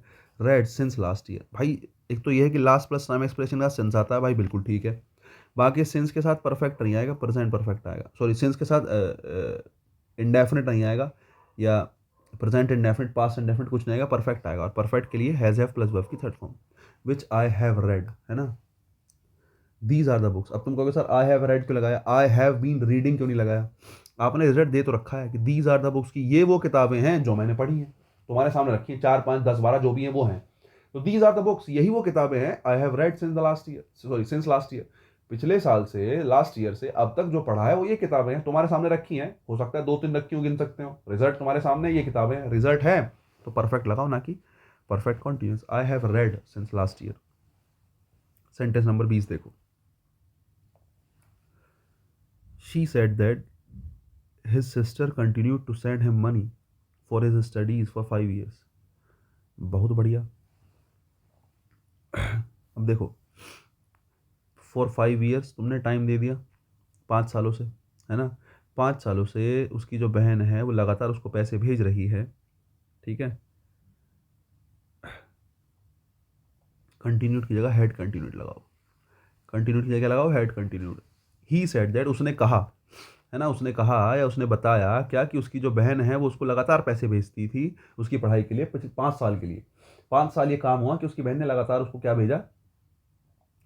read since last year. भाई एक तो ये है कि लास्ट प्लस टाइम एक्सप्रेशन का सिंस आता है, भाई बिल्कुल ठीक है। बाकी सिंस के साथ परफेक्ट नहीं आएगा, प्रेजेंट परफेक्ट आएगा, सॉरी सिंस के साथ इंडेफिनिट नहीं आएगा, या प्रेजेंट इंडेफिनिट पास्ट इंडेफिनिट कुछ नहीं आएगा, परफेक्ट आएगा, और परफेक्ट के लिए हैज़ हैव प्लस वर्ब की third form, which I have read, है ना। दीज आर द बुक्स, अब तुम कहोगे सर आई हैव रेड क्यों लगाया, आई हैव बीन रीडिंग क्यों नहीं लगाया। आपने रिजल्ट दे तो रखा है कि दीज आर द बुक्स की ये वो किताबें हैं जो मैंने पढ़ी हैं, तुम्हारे सामने रखी हैं, 4 5 10 12 जो भी हैं वो हैं, तो दीज आर द बुक्स यही वो किताबें हैं, I have read since the last year, sorry since last year, पिछले साल से लास्ट ईयर से अब तक जो पढ़ा है वो ये किताबें हैं, तुम्हारे सामने रखी हैं, हो सकता है 2 3 रखी हो, गिन सकते हो, रिजल्ट तुम्हारे सामने ये किताबें हैं, रिजल्ट है तो परफेक्ट लगाओ, ना कि perfect continuous. I have read since last year. Sentence number 20 देखो, she said that his sister continued to send him money for his studies for 5 years। बहुत बढ़िया। अब देखो फॉर 5 years तुमने टाइम दे दिया, 5 सालों से, है ना, 5 सालों से उसकी जो बहन है वो लगातार उसको पैसे भेज रही है, ठीक है। कंटिन्यूड की जगह हैड कंटिन्यूड लगाओ, कंटिन्यूड की जगह लगाओ had continued. He said that, उसने कहा, है ना, उसने कहा या उसने बताया क्या कि उसकी जो बहन है वो उसको लगातार पैसे भेजती थी उसकी पढ़ाई के लिए 5 साल के लिए। 5 साल ये काम हुआ कि उसकी बहन ने लगातार उसको क्या भेजा,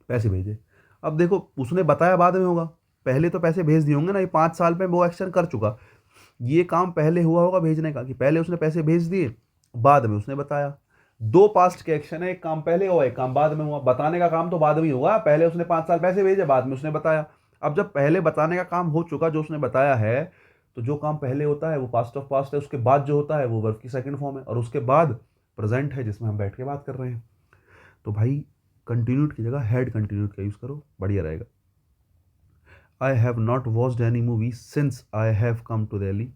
पैसे भेजे। अब देखो उसने बताया बाद में होगा, पहले तो पैसे भेज दिए होंगे ना, ये 5 साल में वो एक्शन कर चुका, ये काम पहले हुआ होगा भेजने का, कि पहले उसने पैसे भेज दिए बाद में उसने बताया। 2 पास्ट के एक्शन है, एक काम पहले हुआ एक काम बाद में हुआ, बताने का काम तो बाद में ही होगा, पहले उसने 5 साल पैसे भेजे बाद में उसने बताया। अब जब पहले बताने का काम हो चुका जो उसने बताया है, तो जो काम पहले होता है वो पास्ट ऑफ पास्ट है, उसके बाद जो होता है वो वर्ब की सेकंड फॉर्म है, और उसके बाद प्रेजेंट है जिसमें हम बैठ के बात कर रहे हैं। तो भाई कंटिन्यूड की जगह हैड कंटिन्यूड का यूज़ करो, बढ़िया रहेगा। I have not watched any movie since I have come to Delhi.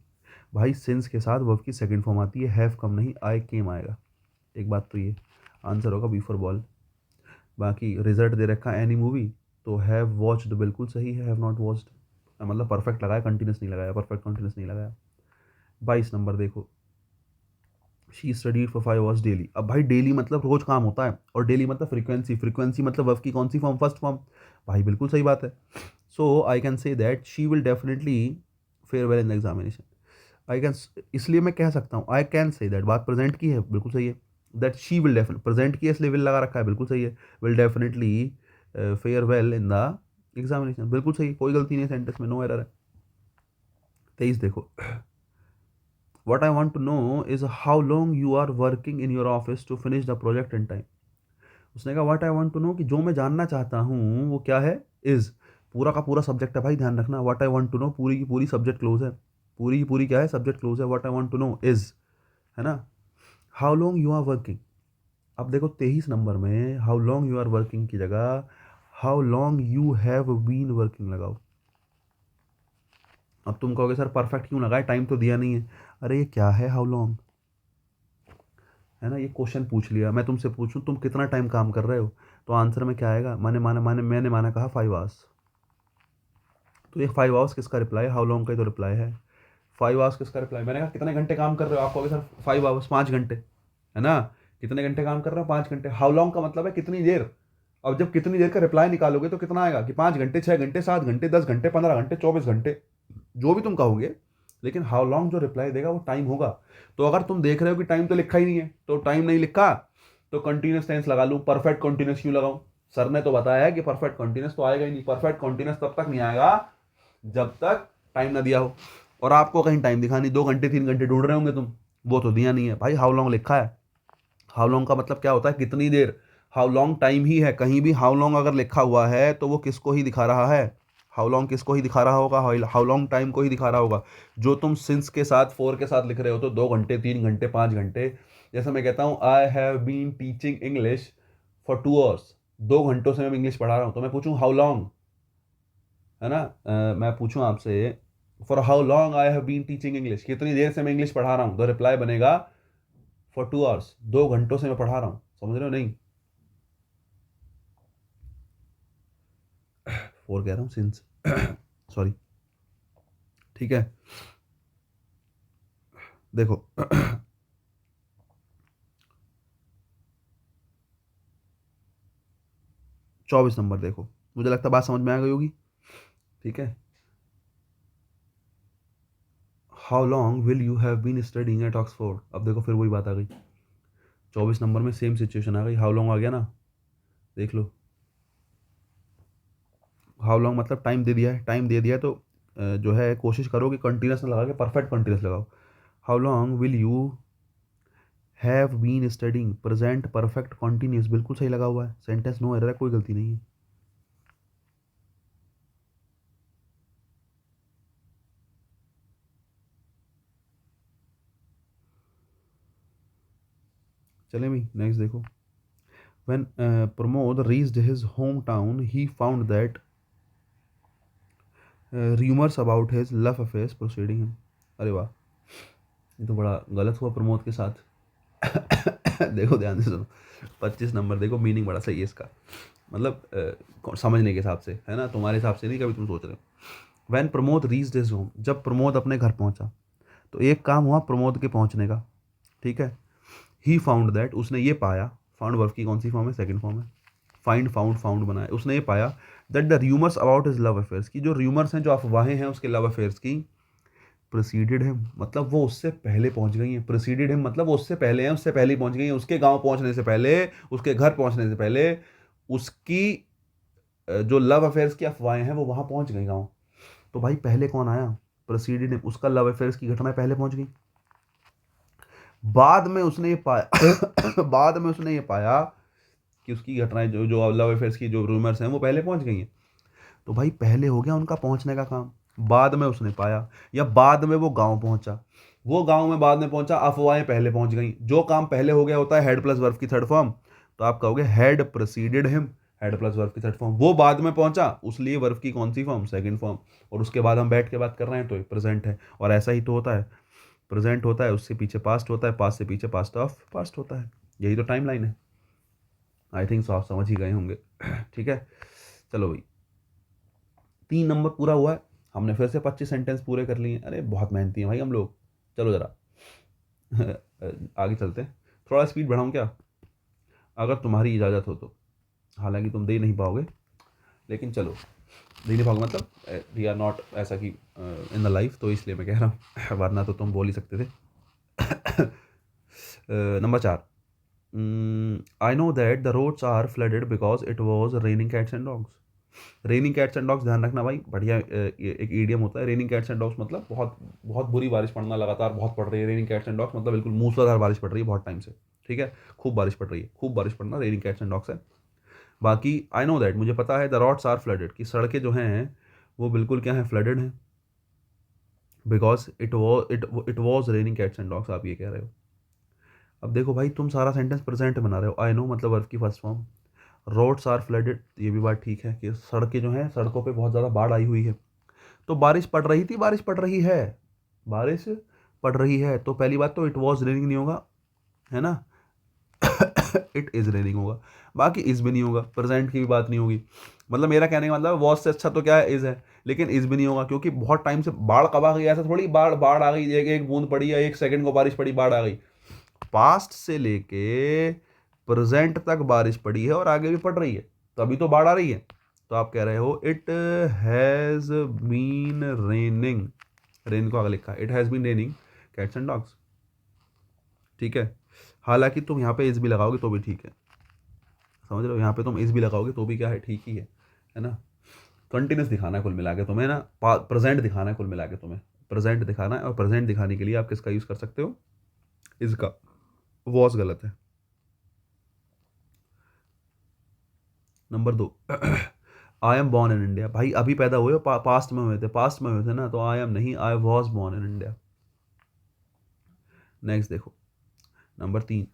भाई सिंस के साथ वर्ब की सेकंड फॉर्म आती है, हैव कम नहीं, आई केम आएगा। एक बात तो ये आंसर होगा बी फॉर बॉल। बाकी रिजल्ट दे रखा एनी मूवी, तो हैव वॉच्ड बिल्कुल सही है, हैव नॉट वॉच्ड मतलब परफेक्ट लगाया, कंटिन्यूस नहीं लगाया, परफेक्ट कंटिन्यूस नहीं लगाया। 22 नंबर देखो, she studied for 5 hours daily. अब भाई डेली मतलब रोज काम होता है, और डेली मतलब फ्रीक्वेंसी, फ्रीक्वेंसी मतलब वर्ब की कौन सी फॉर्म, फर्स्ट फॉर्म। भाई बिल्कुल सही बात है। So I can say that she will definitely fare well in the examination. I can, इसलिए मैं कह सकता हूँ आई कैन से दैट, बात प्रेजेंट की है बिल्कुल सही है, that she will definite, present की है इसलिए विल लगा रखा है बिल्कुल सही है, will definitely fare well in the examination बिल्कुल सही, कोई गलती नहीं है सेंटेंस में, नो एरर है। 23 देखो, what I want to know is how long you are working in your office to finish the project in time। उसने कहा what I want to know, कि जो मैं जानना चाहता हूँ वो क्या है, is पूरा का पूरा सब्जेक्ट है भाई, ध्यान रखना, what I want to know पूरी की पूरी सब्जेक्ट क्लोज है, पूरी की पूरी क्या है, सब्जेक्ट क्लोज है, what I want to know is, है ना। how long you are working, अब देखो 23 नंबर में how long you are working की जगह how long you have been working लगाओ। अब तुम कहोगे सर परफेक्ट क्यों लगाए, टाइम तो दिया नहीं है। अरे ये क्या है हाउ लॉन्ग, है ना, ये क्वेश्चन पूछ लिया, मैं तुमसे पूछूं तुम कितना टाइम काम कर रहे हो, तो आंसर में क्या आएगा, मैंने माना कहा 5 hours, तो ये 5 hours किसका रिप्लाई है, हाउ लॉन्ग का ही तो रिप्लाई है। 5 hours किसका रिप्लाई, मैंने कहा कितने घंटे काम कर रहे हो, आप कहोगे सर 5 hours 5 घंटे, है ना, कितने घंटे काम कर रहे हो 5 घंटे, हाउ लॉन्ग का मतलब है कितनी देर। अब जब कितनी देर का रिप्लाई निकालोगे तो कितना आएगा, कि 5 घंटे 6 घंटे 7 घंटे 10 घंटे 15 घंटे 24 घंटे, जो भी तुम कहोगे, लेकिन हाउ लॉन्ग जो रिप्लाई देगा वो टाइम होगा। तो अगर तुम देख रहे हो कि टाइम तो लिखा ही नहीं है, तो टाइम नहीं लिखा तो कंटिन्यूस टेंस लगा लूँ, परफेक्ट कंटिन्यूस क्यों लगाऊं, सर ने तो बताया है कि परफेक्ट कंटिन्यूस तो आएगा ही नहीं, परफेक्ट कंटिन्यूस तब तक नहीं आएगा जब तक टाइम ना दिया हो, और आपको कहीं टाइम दिखा नहीं, 2 घंटे 3 घंटे ढूंढ रहे होंगे तुम, वो तो दिया नहीं है भाई, हाउ लॉन्ग लिखा है। हाउ लॉन्ग का मतलब क्या होता है, कितनी देर, हाउ लॉन्ग टाइम ही है, कहीं भी हाउ लॉन्ग अगर लिखा हुआ है तो वो किसको ही दिखा रहा है, हाउ लॉन्ग किसको ही दिखा रहा होगा, हाउ लॉन्ग टाइम को ही दिखा रहा होगा। जो तुम सिंस के साथ, फॉर के साथ लिख रहे हो तो 2 घंटे, 3 घंटे, 5 घंटे। जैसे मैं कहता हूँ I have been teaching English for 2 hours, 2 घंटों से मैं इंग्लिश पढ़ा रहा हूँ, तो मैं पूछूँ हाउ लॉन्ग, है ना। मैं पूछूँ आपसे for how long I have been teaching English, कितनी देर से मैं इंग्लिश पढ़ा रहा हूँ, तो रिप्लाई बनेगा फॉर 2 आवर्स, 2 घंटों से मैं पढ़ा रहा हूँ। समझ रहे हो नहीं? फोर कह रहा हूँ, सिंस सॉरी। ठीक है, देखो 24 नंबर देखो, मुझे लगता है बात समझ में आ गई होगी। ठीक है, how long will you have been studying at Oxford. अब देखो फिर वही बात आ गई, 24 नंबर में सेम सिचुएशन आ गई, हाउ लॉन्ग आ गया ना। देख लो, हाउ लॉन्ग मतलब टाइम दे दिया है, टाइम दे दिया है, तो जो है कोशिश करो कि कंटिन्यूस ना लगा के परफेक्ट कंटिन्यूस लगाओ। How long will you have been studying, present perfect continuous बिल्कुल सही लगा हुआ है, सेंटेंस नो एरर है, कोई गलती नहीं है। चले भाई नेक्स्ट देखो, when Pramod reached his hometown he found that rumors about his love affairs proceeding him। अरे वाह, ये तो बड़ा गलत हुआ प्रमोद के साथ। देखो ध्यान से सुनो, 25 नंबर देखो, मीनिंग बड़ा सही है इसका, मतलब समझने के हिसाब से, है ना, तुम्हारे हिसाब से नहीं, कभी तुम सोच रहे हो। When Pramod reached his home, जब प्रमोद अपने घर पहुंचा, तो एक काम हुआ प्रमोद के पहुंचने का। ठीक है, ही फाउंड दैट, उसने ये पाया, फाउंड वर्ब की कौन सी फॉर्म है, सेकंड फॉर्म है, फाइंड फाउंड फाउंड बनाया, उसने ये पाया that the rumours about his love affairs की, जो र्यूमर्स हैं, जो अफवाहें हैं उसके लव अफेयर्स की, प्रोसीडेड है, मतलब वो उससे पहले पहुंच गई हैं। प्रोसीडेड है मतलब वो उससे पहले हैं, उससे पहले ही पहुंच गई हैं, उसके गांव पहुंचने से पहले, उसके घर पहुंचने से पहले, उसकी जो लव अफेयर्स की अफवाहें हैं वो वहां पहुंच गई गांव। तो भाई पहले कौन आया, प्रोसीडेड है, उसका लव अफेयर्स की घटना पहले पहुंच गई। बाद में उसने ये पाया बाद में उसने ये पाया कि उसकी घटनाएं, जो जो लव अफेयर्स की जो रूमर्स हैं वो पहले पहुंच गई हैं। तो भाई पहले हो गया उनका पहुंचने का काम, बाद में उसने पाया, या बाद में वो गांव पहुंचा, वो गांव में बाद में पहुंचा, अफवाहें पहले पहुंच गई। जो काम पहले हो गया होता है हेड प्लस वर्ब की थर्ड फॉर्म, तो आप कहोगे had proceeded him, had plus verb की थर्ड फॉर्म। वो बाद में पहुंचा, उसलिए वर्ब की कौन सी फॉर्म, सेकंड फॉर्म। और उसके बाद हम बैठ के बात कर रहे हैं तो प्रेजेंट है, और ऐसा ही तो होता है, प्रेजेंट होता है उससे पीछे पास्ट होता है, पास्ट से पीछे पास्ट ऑफ पास्ट होता है। यही तो टाइम लाइन है। आई थिंक सो आप समझ ही गए होंगे। ठीक है, चलो भाई 3 नंबर पूरा हुआ है, हमने फिर से 25 सेंटेंस पूरे कर लिए। अरे बहुत मेहनती हैं भाई हम लोग। चलो ज़रा आगे चलते हैं, थोड़ा स्पीड बढ़ाऊँ क्या, अगर तुम्हारी इजाज़त हो तो। हालांकि तुम दे नहीं पाओगे, लेकिन चलो, दे नहीं पाओगे मतलब वी आर नॉट ऐसा कि इन द लाइफ, तो इसलिए मैं कह रहा हूँ वरना तो तुम बोल ही सकते थे। Number 4, I know that the roads are flooded because it was raining cats and dogs. Raining cats and dogs ध्यान रखना भाई, बढ़िया एक ईडियम होता है। रेनिंग कैट्स एंड डॉग्स मतलब बहुत बहुत बुरी बारिश पड़ना, लगातार बहुत पड़ रही है। रेनिंग कैट्स एंड डॉग्स मतलब बिल्कुल मूसलाधार बारिश पड़ रही है बहुत टाइम से। ठीक है, खूब बारिश पड़ रही है, खूब बारिश पड़ना रेनिंग कैट्स एंड डॉग्स है। बाकी आई नो दैट, मुझे पता है, द रोड्स आर फ्लडेड, की सड़कें जो हैं वो बिल्कुल क्या है, फ्लडेड हैं, because it was raining cats and dogs, आप ये कह रहे हो। अब देखो भाई, तुम सारा सेंटेंस प्रेजेंट बना रहे हो, आई नो मतलब वर्ब की first form, roads are flooded, ये भी बात ठीक है कि सड़कें जो हैं, सड़कों पे बहुत ज़्यादा बाढ़ आई हुई है। तो बारिश पड़ रही थी, बारिश पड़ रही है, बारिश पड़ रही है, तो पहली बात तो इट वॉज रेनिंग नहीं होगा, है ना। इट इज़ रेनिंग होगा, बाकी इज़ भी नहीं होगा, प्रेजेंट की भी बात नहीं होगी। मतलब मेरा कहने का मतलब वॉज से अच्छा तो क्या है, इज़ है, लेकिन इज़ भी नहीं होगा, क्योंकि बहुत टाइम से बाढ़ कब आ गई, ऐसा थोड़ी बाढ़ बाढ़ आ गई, एक एक बूंद पड़ी या एक सेकंड को बारिश पड़ी बाढ़ आ गई। पास्ट से लेके प्रेजेंट तक बारिश पड़ी है और आगे भी पड़ रही है, तभी तो बाढ़ आ रही है। तो आप कह रहे हो it has been raining, rain को आगे लिखा, it has been raining cats and dogs. ठीक है, हालांकि तुम यहाँ पे इस भी लगाओगे तो भी ठीक है, समझ रहे हो, यहाँ पे तुम इस भी लगाओगे तो भी क्या है, ठीक ही है ना। कंटिन्यूस दिखाना है कुल मिला के तुम्हें ना, प्रेजेंट दिखाना है कुल मिला के तुम्हें, प्रेजेंट दिखाना है। और प्रेजेंट दिखाने के लिए आप किसका यूज़ कर सकते हो, इसका, वॉज गलत है। Number 2, I am born in India, भाई अभी पैदा हुए हो, पास्ट में हुए थे, पास्ट में हुए थे ना, तो आई एम नहीं, I was born in India. Next देखो number 3,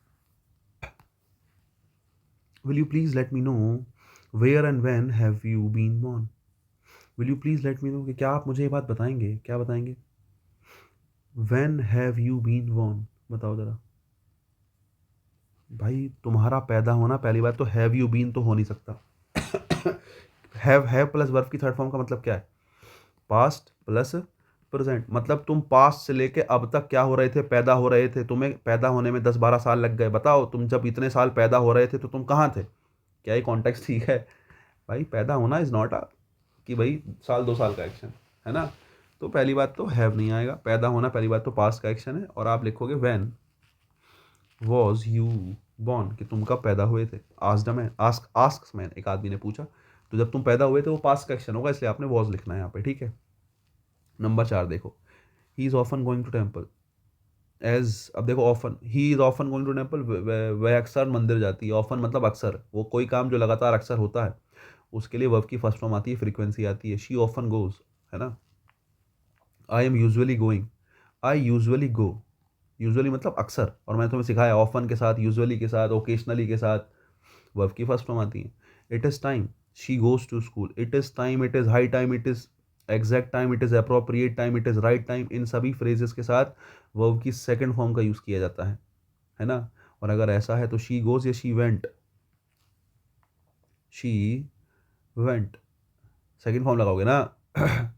will you please let me know where and when have you been born. Will you please let me know, कि क्या आप मुझे ये बात बताएंगे, क्या बताएंगे, when have you been born, बताओ जरा। भाई तुम्हारा पैदा होना, पहली बात तो हैव यू बीन तो हो नहीं सकता। हैव प्लस वर्ब की थर्ड फॉर्म का मतलब क्या है, पास्ट प्लस प्रेजेंट, मतलब तुम पास्ट से लेके अब तक क्या हो रहे थे, पैदा हो रहे थे, तुम्हें पैदा होने में 10-12 साल लग गए, बताओ तुम जब इतने साल पैदा हो रहे थे तो तुम कहाँ थे, क्या ये कॉन्टेक्स्ट ठीक है। भाई पैदा होना इज नॉट कि भाई साल 2 साल का एक्शन है ना, तो पहली बात तो हैव नहीं आएगा, पैदा होना पहली बात तो पास्ट का एक्शन है, और आप लिखोगे व्हेन वॉज यू बॉर्न, कि तुम कब पैदा हुए थे। आस्क्ड मैन, आस्क मैन, एक आदमी ने पूछा, तो जब तुम पैदा हुए थे वो पास्ट का एक्शन होगा, इसलिए आपने वॉज लिखना है यहाँ पे, ठीक है। नंबर 4 देखो, he is often going to temple as, अब देखो often, he is often going to temple, वह अक्सर मंदिर जाती है, ऑफन मतलब अक्सर, वो कोई काम जो लगातार अक्सर होता है उसके लिए वर्ब की फर्स्ट फॉर्म आती है, फ्रीक्वेंसी आती है, शी ऑफन गोज, है ना। I am usually going, I usually go, usually मतलब अक्सर, और मैंने तुम्हें सिखाया ऑफन के साथ, यूजुअली के साथ, ओकेशनली के साथ वर्ब की फर्स्ट फॉर्म आती है। It is time, she goes to school, it is time, it is high time, it is exact time, it is appropriate time, it is right time, इन सभी phrases के साथ verb की second form का use किया जाता है ना। और अगर ऐसा है तो शी गोज या she went, she went second form लगाओगे ना।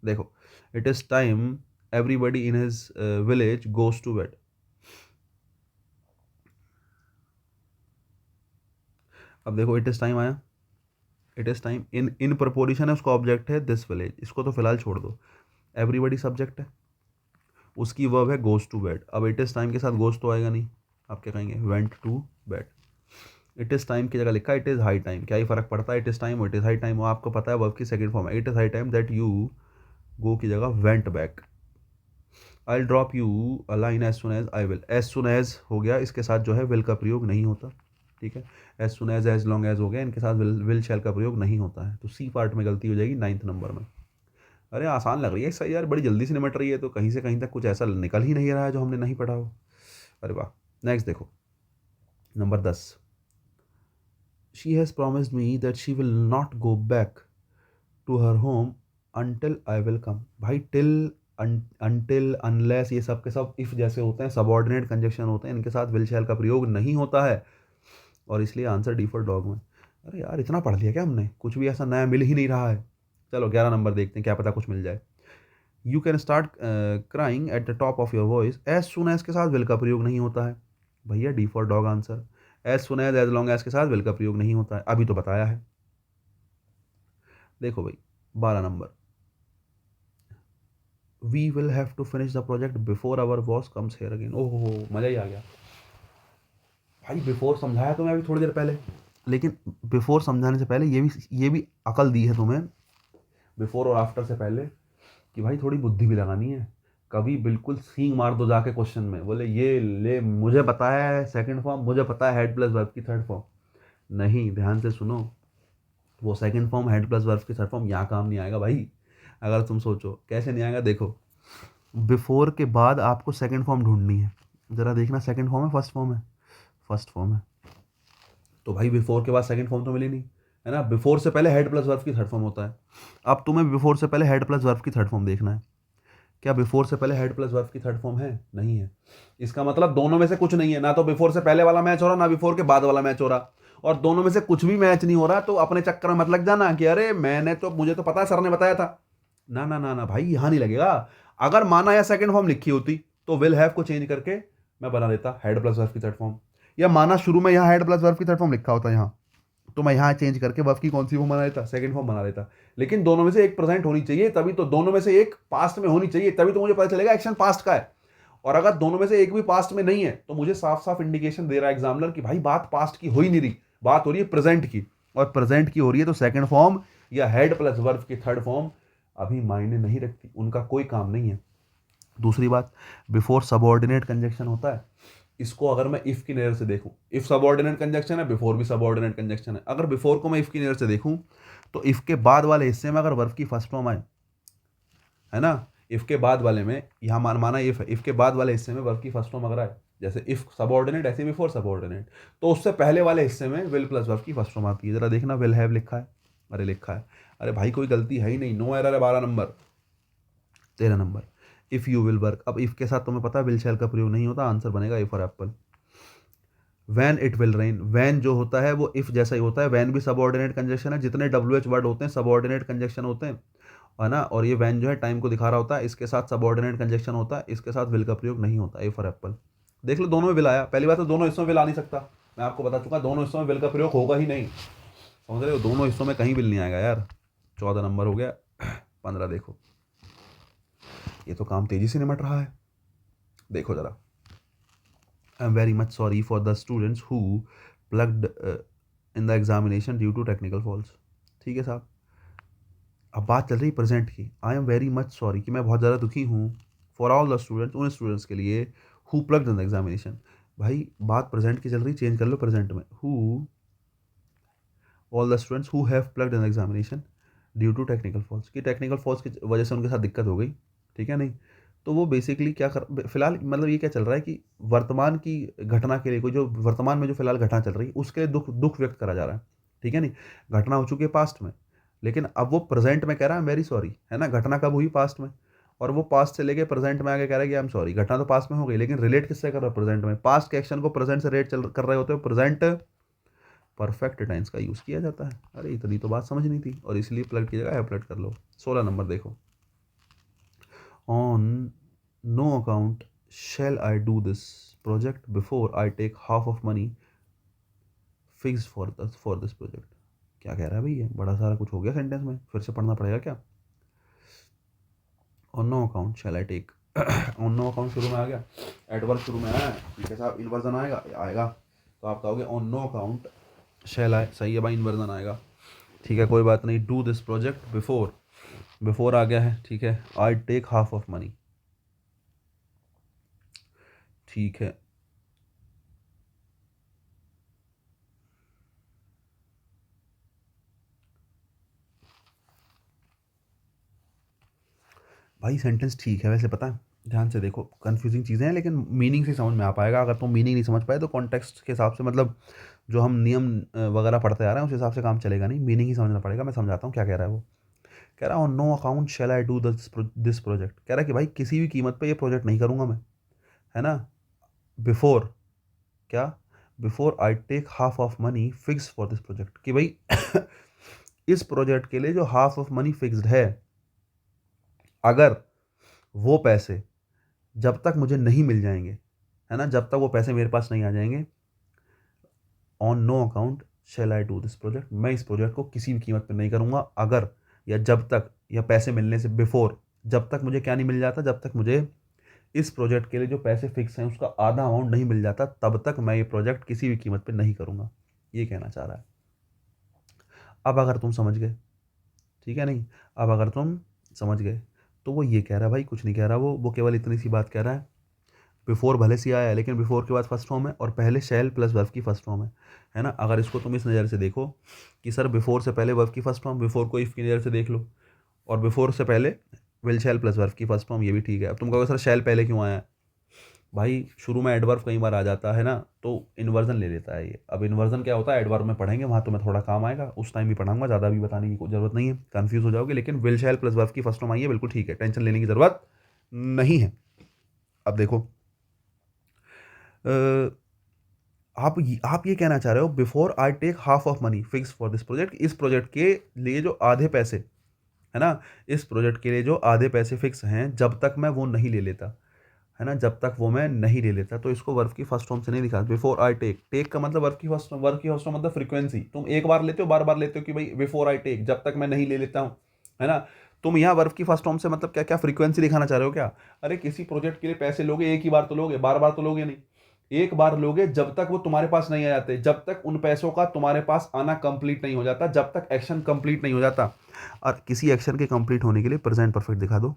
देखो, it is time everybody in his village goes to bed, अब देखो इट इज़ टाइम आया, it is time in preposition है, उसका ऑब्जेक्ट है दिस विलेज, इसको तो फिलहाल छोड़ दो, एवरीबडी सब्जेक्ट है, उसकी वर्ब है गोज टू बेड, अब इट इज़ टाइम के साथ गोज तो आएगा नहीं, आप क्या कहेंगे, went to bed. It is time की जगह लिखा इट इज़ हाई टाइम, क्या ही फर्क पड़ता है, it is time it is high time, वो आपको पता है वर्ब की सेकंड फॉर्म है, it is high time that you go की जगह went back. I drop you a line as soon as I will, as soon as हो गया, इसके साथ जो है विल का प्रयोग नहीं होता, ठीक है। As soon as long as हो गया, इनके साथ विल शैल का प्रयोग नहीं होता है, तो सी पार्ट में गलती हो जाएगी 9th नंबर में। अरे आसान लग रही है सही यार, बड़ी जल्दी से निमट रही है, तो कहीं से कहीं तक कुछ ऐसा निकल ही नहीं रहा है जो हमने नहीं पढ़ा हो। अरे वाह। नेक्स्ट देखो number 10, she has promised me that she will not go back to her home until I will come. भाई टिल, अनटिल, अनलेस, ये सब के सब इफ़ जैसे होते हैं, सबऑर्डिनेट कंजक्शन होते हैं, इनके साथ विल शैल का प्रयोग नहीं होता है, और इसलिए आंसर डिफॉल्ट डॉग में। अरे यार इतना पढ़ लिया क्या हमने, कुछ भी ऐसा नया मिल ही नहीं रहा है। चलो 11 नंबर देखते हैं, क्या पता कुछ मिल जाए। You can start crying at the top of your voice, as soon as के साथ विल का प्रयोग नहीं होता है, भैया default dog answer. As soon as long as के साथ विल का प्रयोग नहीं होता है, अभी तो बताया है। देखो भाई 12 number, we will have to finish the project before our boss comes here again. ओहो मज़ा ही आ गया भाई, बिफोर समझाया तुम्हें अभी थोड़ी देर पहले, लेकिन बिफोर समझाने से पहले ये भी अकल दी है तुम्हें, बिफोर और आफ्टर से पहले, कि भाई थोड़ी बुद्धि भी लगानी है। कभी बिल्कुल सींग मार दो जाके क्वेश्चन में, बोले ये ले मुझे पता है सेकंड फॉर्म, मुझे पता है हेड प्लस वर्ब की थर्ड फॉर्म, नहीं ध्यान से सुनो, वो second form head plus verb की थर्ड फॉर्म यहाँ काम नहीं आएगा भाई। अगर तुम सोचो कैसे नहीं आएगा, देखो बिफोर के बाद आपको सेकंड फॉर्म ढूंढनी है, ज़रा देखना सेकंड फॉर्म है फर्स्ट फॉर्म है, फर्स्ट फॉर्म है, तो भाई बिफोर के बाद सेकंड फॉर्म तो मिली नहीं, है ना। बिफोर से पहले हेड प्लस वर्ब की थर्ड फॉर्म होता है, अब तुम्हें बिफोर से पहले हेड प्लस वर्ब की थर्ड फॉर्म देखना है। क्या बिफोर से पहले हेड प्लस वर्ब की थर्ड फॉर्म है, नहीं है, इसका मतलब दोनों में से कुछ नहीं है, ना तो बिफोर से पहले वाला मैच हो रहा, ना बिफोर के बाद वाला मैच हो रहा, और दोनों में से कुछ भी मैच नहीं हो रहा, तो अपने चक्कर में मत लग जाना कि अरे मैंने तो, मुझे तो पता है सर ने बताया था, ना ना ना ना भाई यहाँ नहीं लगेगा। अगर माना या सेकंड फॉर्म लिखी होती तो विल हैव को चेंज करके मैं बना देता हेड प्लस वर्ब की थर्ड फॉर्म, या माना शुरू में यहाँ हेड प्लस वर्ब की थर्ड फॉर्म लिखा होता यहाँ, तो मैं यहाँ चेंज करके वर्ब की कौन सी फॉर्म बना देता, सेकंड फॉर्म बना देता। लेकिन दोनों में से एक प्रेजेंट होनी चाहिए, तभी तो, दोनों में से एक पास्ट में होनी चाहिए, तभी तो मुझे पता चलेगा एक्शन पास्ट का है। और अगर दोनों में से एक भी पास्ट में नहीं है तो मुझे साफ साफ इंडिकेशन दे रहा है एग्जामिनर कि भाई बात पास्ट की हो ही नहीं रही, बात हो रही है प्रेजेंट की, और प्रेजेंट की हो रही है तो सेकंड फॉर्म या हेड प्लस वर्ब की थर्ड फॉर्म अभी मायने नहीं रखती, उनका कोई काम नहीं है। दूसरी बात, बिफोर सबऑर्डिनेट कंजक्शन होता है, इसको अगर मैं इफ़ की नज़र से देखूँ, इफ़ सबऑर्डिनेट कंजक्शन है, बिफोर भी सबऑर्डिनेट कंजक्शन है। अगर बिफोर को मैं इफ़ की नज़र से देखूँ तो इफ़ के बाद वाले हिस्से में अगर वर्ब की फर्स्ट फॉर्म आए, है ना, इफ़ के बाद वाले में, यहाँ माना इफ़ है, इफ़ के बाद वाले हिस्से में वर्ब की फर्स्ट फॉर्म अगर आए, जैसे इफ़ सबऑर्डिनेट ऐसे बिफोर सबऑर्डिनेट, तो उससे पहले वाले हिस्से में विल प्लस वर्ब की फर्स्ट फॉर्म आती है। जरा देखना, विल हैव लिखा है, अरे लिखा है, अरे भाई कोई गलती है ही नहीं, नो एरर है। 12 number, 13 number, if you will work. अब इफ़ के साथ तुम्हें पता है विल शैल का प्रयोग नहीं होता, आंसर बनेगा A for apple. When it will rain, when जो होता है वो इफ़ जैसा ही होता है, वैन भी सबऑर्डिनेट कंजक्शन है, जितने डब्ल्यू एच वर्ड होते हैं सबऑर्डिनेट कंजक्शन होते हैं, है ना। और ये वैन जो है टाइम को दिखा रहा होता है, इसके साथ सबऑर्डिनेट कंजक्शन होता है, इसके साथ विल का प्रयोग नहीं होता। ए फॉर एप्पल, देख लो दोनों में विल आया। पहली बात तो दोनों हिस्सों में विल आ नहीं सकता, मैं आपको बता चुका, दोनों हिस्सों में विल का प्रयोग होगा ही नहीं, समझ रहे हो, दोनों हिस्सों में कहीं विल नहीं आएगा यार। 14 नंबर हो गया। 15 देखो, ये तो काम तेजी से निमट रहा है, देखो जरा। I am very much sorry for the students who plugged in the examination due to technical faults. ठीक है साहब, अब बात चल रही प्रेजेंट की। I am very much sorry, कि मैं बहुत ज़्यादा दुखी हूँ, फॉर ऑल द स्टूडेंट्स, उन स्टूडेंट्स के लिए, who plugged in the examination. भाई बात प्रेजेंट की चल रही, चेंज कर लो प्रेजेंट में, who, all the students who have plugged in the examination due to technical faults, कि टेक्निकल फॉल्स की वजह से उनके साथ दिक्कत हो गई, ठीक है नहीं। तो वो बेसिकली क्या कर, फिलहाल मतलब ये क्या चल रहा है कि वर्तमान की घटना के लिए, कोई जो वर्तमान में जो फिलहाल घटना चल रही है उसके लिए दुख दुख व्यक्त करा जा रहा है, ठीक है नहीं। घटना हो चुकी है पास्ट में, लेकिन अब वो प्रेजेंट में कह रहा है वेरी सॉरी, है ना। घटना कब हुई, पास्ट में, और वो पास्ट से लेके प्रेजेंट में आगे कह रहा है कि आई एम सॉरी। घटना तो पास्ट में हो गई, लेकिन रिलेट किससे कर रहा है, प्रेजेंट में। पास्ट के एक्शन को प्रेजेंट से रेट चल कर रहे होते हो, प्रेजेंट परफेक्ट टेंस का यूज़ किया जाता है। अरे इतनी तो बात समझ नहीं थी, और इसलिए प्लग की जगह है प्लग कर लो। 16 नंबर देखो, on no account shall I do this project before I take half of money fixed for this project। क्या कह रहा है भाई, ये बड़ा सारा कुछ हो गया सेंटेंस में, फिर से पढ़ना पड़ेगा क्या। On no account shall I take, on no account शुरू में आ गया, एडवर्ब शुरू में आया, ठीक है साहब, इन्वर्जन आएगा तो आप कहोगे ऑन नो अकाउंट शैल आई, सही है भाई, इन्वर्जन आएगा, ठीक है कोई बात नहीं। Do this project before, before आ गया है, ठीक है। I take half of money, ठीक है। भाई सेंटेंस ठीक है वैसे, पता है, ध्यान से देखो, कंफ्यूजिंग चीज़ें हैं लेकिन मीनिंग से समझ में आ पाएगा। अगर तुम मीनिंग नहीं समझ पाए तो कॉन्टेक्स्ट के हिसाब से, मतलब जो हम नियम वगैरह पढ़ते आ रहे हैं उस हिसाब से काम चलेगा नहीं, मीनिंग ही समझना पड़ेगा। मैं समझाता हूँ क्या कह रहा है वो। कह रहा हूँ no account shall I do this project, कह रहा है कि भाई किसी भी कीमत पे ये प्रोजेक्ट नहीं करूँगा मैं, है ना। बिफोर क्या, before I take half of money fix for this project, कि भाई इस प्रोजेक्ट के लिए जो हाफ ऑफ मनी फिक्स्ड है, अगर वो पैसे जब तक मुझे नहीं मिल जाएंगे, है ना, जब तक वो पैसे मेरे पास नहीं आ जाएंगे, on no account shall I do this project, मैं इस प्रोजेक्ट को किसी भी कीमत पर नहीं करूँगा, अगर, या जब तक, या पैसे मिलने से बिफोर, जब तक मुझे क्या नहीं मिल जाता, जब तक मुझे इस प्रोजेक्ट के लिए जो पैसे फिक्स हैं उसका आधा अमाउंट नहीं मिल जाता, तब तक मैं ये प्रोजेक्ट किसी भी कीमत पर नहीं करूँगा, ये कहना चाह रहा है। अब अगर तुम समझ गए, ठीक है नहीं, अब अगर तुम समझ गए तो वो ये कह रहा है भाई, कुछ नहीं कह रहा, वो केवल इतनी सी बात कह रहा है, बिफोर भले से आया है लेकिन बिफोर के बाद फर्स्ट फॉर्म है, और पहले शैल प्लस वर्ब की फर्स्ट फॉर्म है ना। अगर इसको तुम इस नज़र से देखो कि सर बिफोर से पहले वर्ब की फर्स्ट फॉर्म, बिफोर को इफ़ की नज़र से देख लो, और बिफोर से पहले विल शैल प्लस वर्ब की फर्स्ट फॉर्म, ये भी ठीक है। अब तुम कहोगे सर शैल पहले क्यों आया, भाई शुरू में एडवर्ब कई बार आ जाता है ना, तो इन्वर्जन ले लेता है ये। अब इन्वर्जन क्या होता है एडवर्ब में पढ़ेंगे, वहाँ तुम्हें थोड़ा काम आएगा, उस टाइम भी पढ़ाऊंगा, ज़्यादा भी बताने की कोई जरूरत नहीं है, कंफ्यूज हो जाओगे। लेकिन विल शैल प्लस वर्ब की फर्स्ट फॉर्म आई है, बिल्कुल ठीक है, टेंशन लेने की ज़रूरत नहीं है। अब देखो, आप ये कहना चाह रहे हो before I take half of money fix for this project, इस प्रोजेक्ट के लिए जो आधे पैसे, है ना, इस प्रोजेक्ट के लिए जो आधे पैसे फिक्स हैं, जब तक मैं वो नहीं ले लेता, है ना, जब तक वो मैं नहीं ले लेता, तो इसको वर्ब की फर्स्ट फॉर्म से नहीं लिखा। बिफोर आई टेक, टेक का मतलब वर्ब की फर्स्ट फॉर्म मतलब फ्रीक्वेंसी, तुम एक बार लेते हो, बार बार लेते हो, कि भाई बिफोर आई टेक, जब तक मैं नहीं ले लेता हूँ, है ना। तुम यहाँ वर्ब की फर्स्ट फॉर्म से मतलब क्या क्या फ्रीक्वेंसी दिखाना चाह रहे हो क्या। अरे किसी प्रोजेक्ट के लिए पैसे लोगे एक ही बार तो लोगे, बार बार तो लोगे नहीं, एक बार लोगे जब तक वो तुम्हारे पास नहीं आ जाते, जब तक उन पैसों का तुम्हारे पास आना कंप्लीट नहीं हो जाता, जब तक एक्शन कंप्लीट नहीं हो जाता। और किसी एक्शन के कंप्लीट होने के लिए प्रेजेंट परफेक्ट दिखा दो,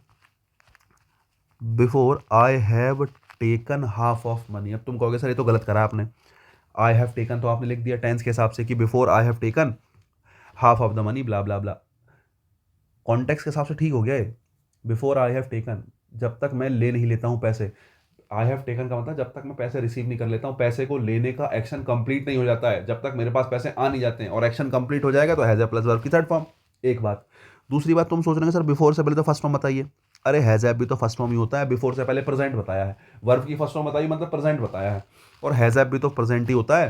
before I have taken half of money. अब तुम कहोगे सर ये तो गलत करा आपने, आई हैव टेकन तो आपने लिख दिया टेंस के हिसाब से कि before I have taken half of the money blah blah blah. Context के हिसाब से ठीक हो गया है, बिफोर आई हैव टेकन, जब तक मैं ले नहीं लेता हूँ पैसे। आई हैव टेकन का मतलब जब तक मैं पैसे रिसीव नहीं कर लेता हूँ, पैसे को लेने का एक्शन कंप्लीट नहीं हो जाता है, जब तक मेरे पास पैसे आ नहीं जाते हैं, और एक्शन कंप्लीट हो जाएगा तो हैज ए प्लस वर्ब की थर्ड फॉर्म। एक बात। दूसरी बात, तुम सोच रहे हो सर बिफोर से पहले तो फर्स्ट फॉर्म बताइए। अरे हैज ऐप भी तो फर्स्ट फॉर्म ही होता है, बिफोर से पहले प्रेजेंट बताया है, वर्ब की फर्स्ट फॉर्म बताइए मतलब प्रेजेंट बताया है, और हैज ऐप भी तो प्रेजेंट ही होता है।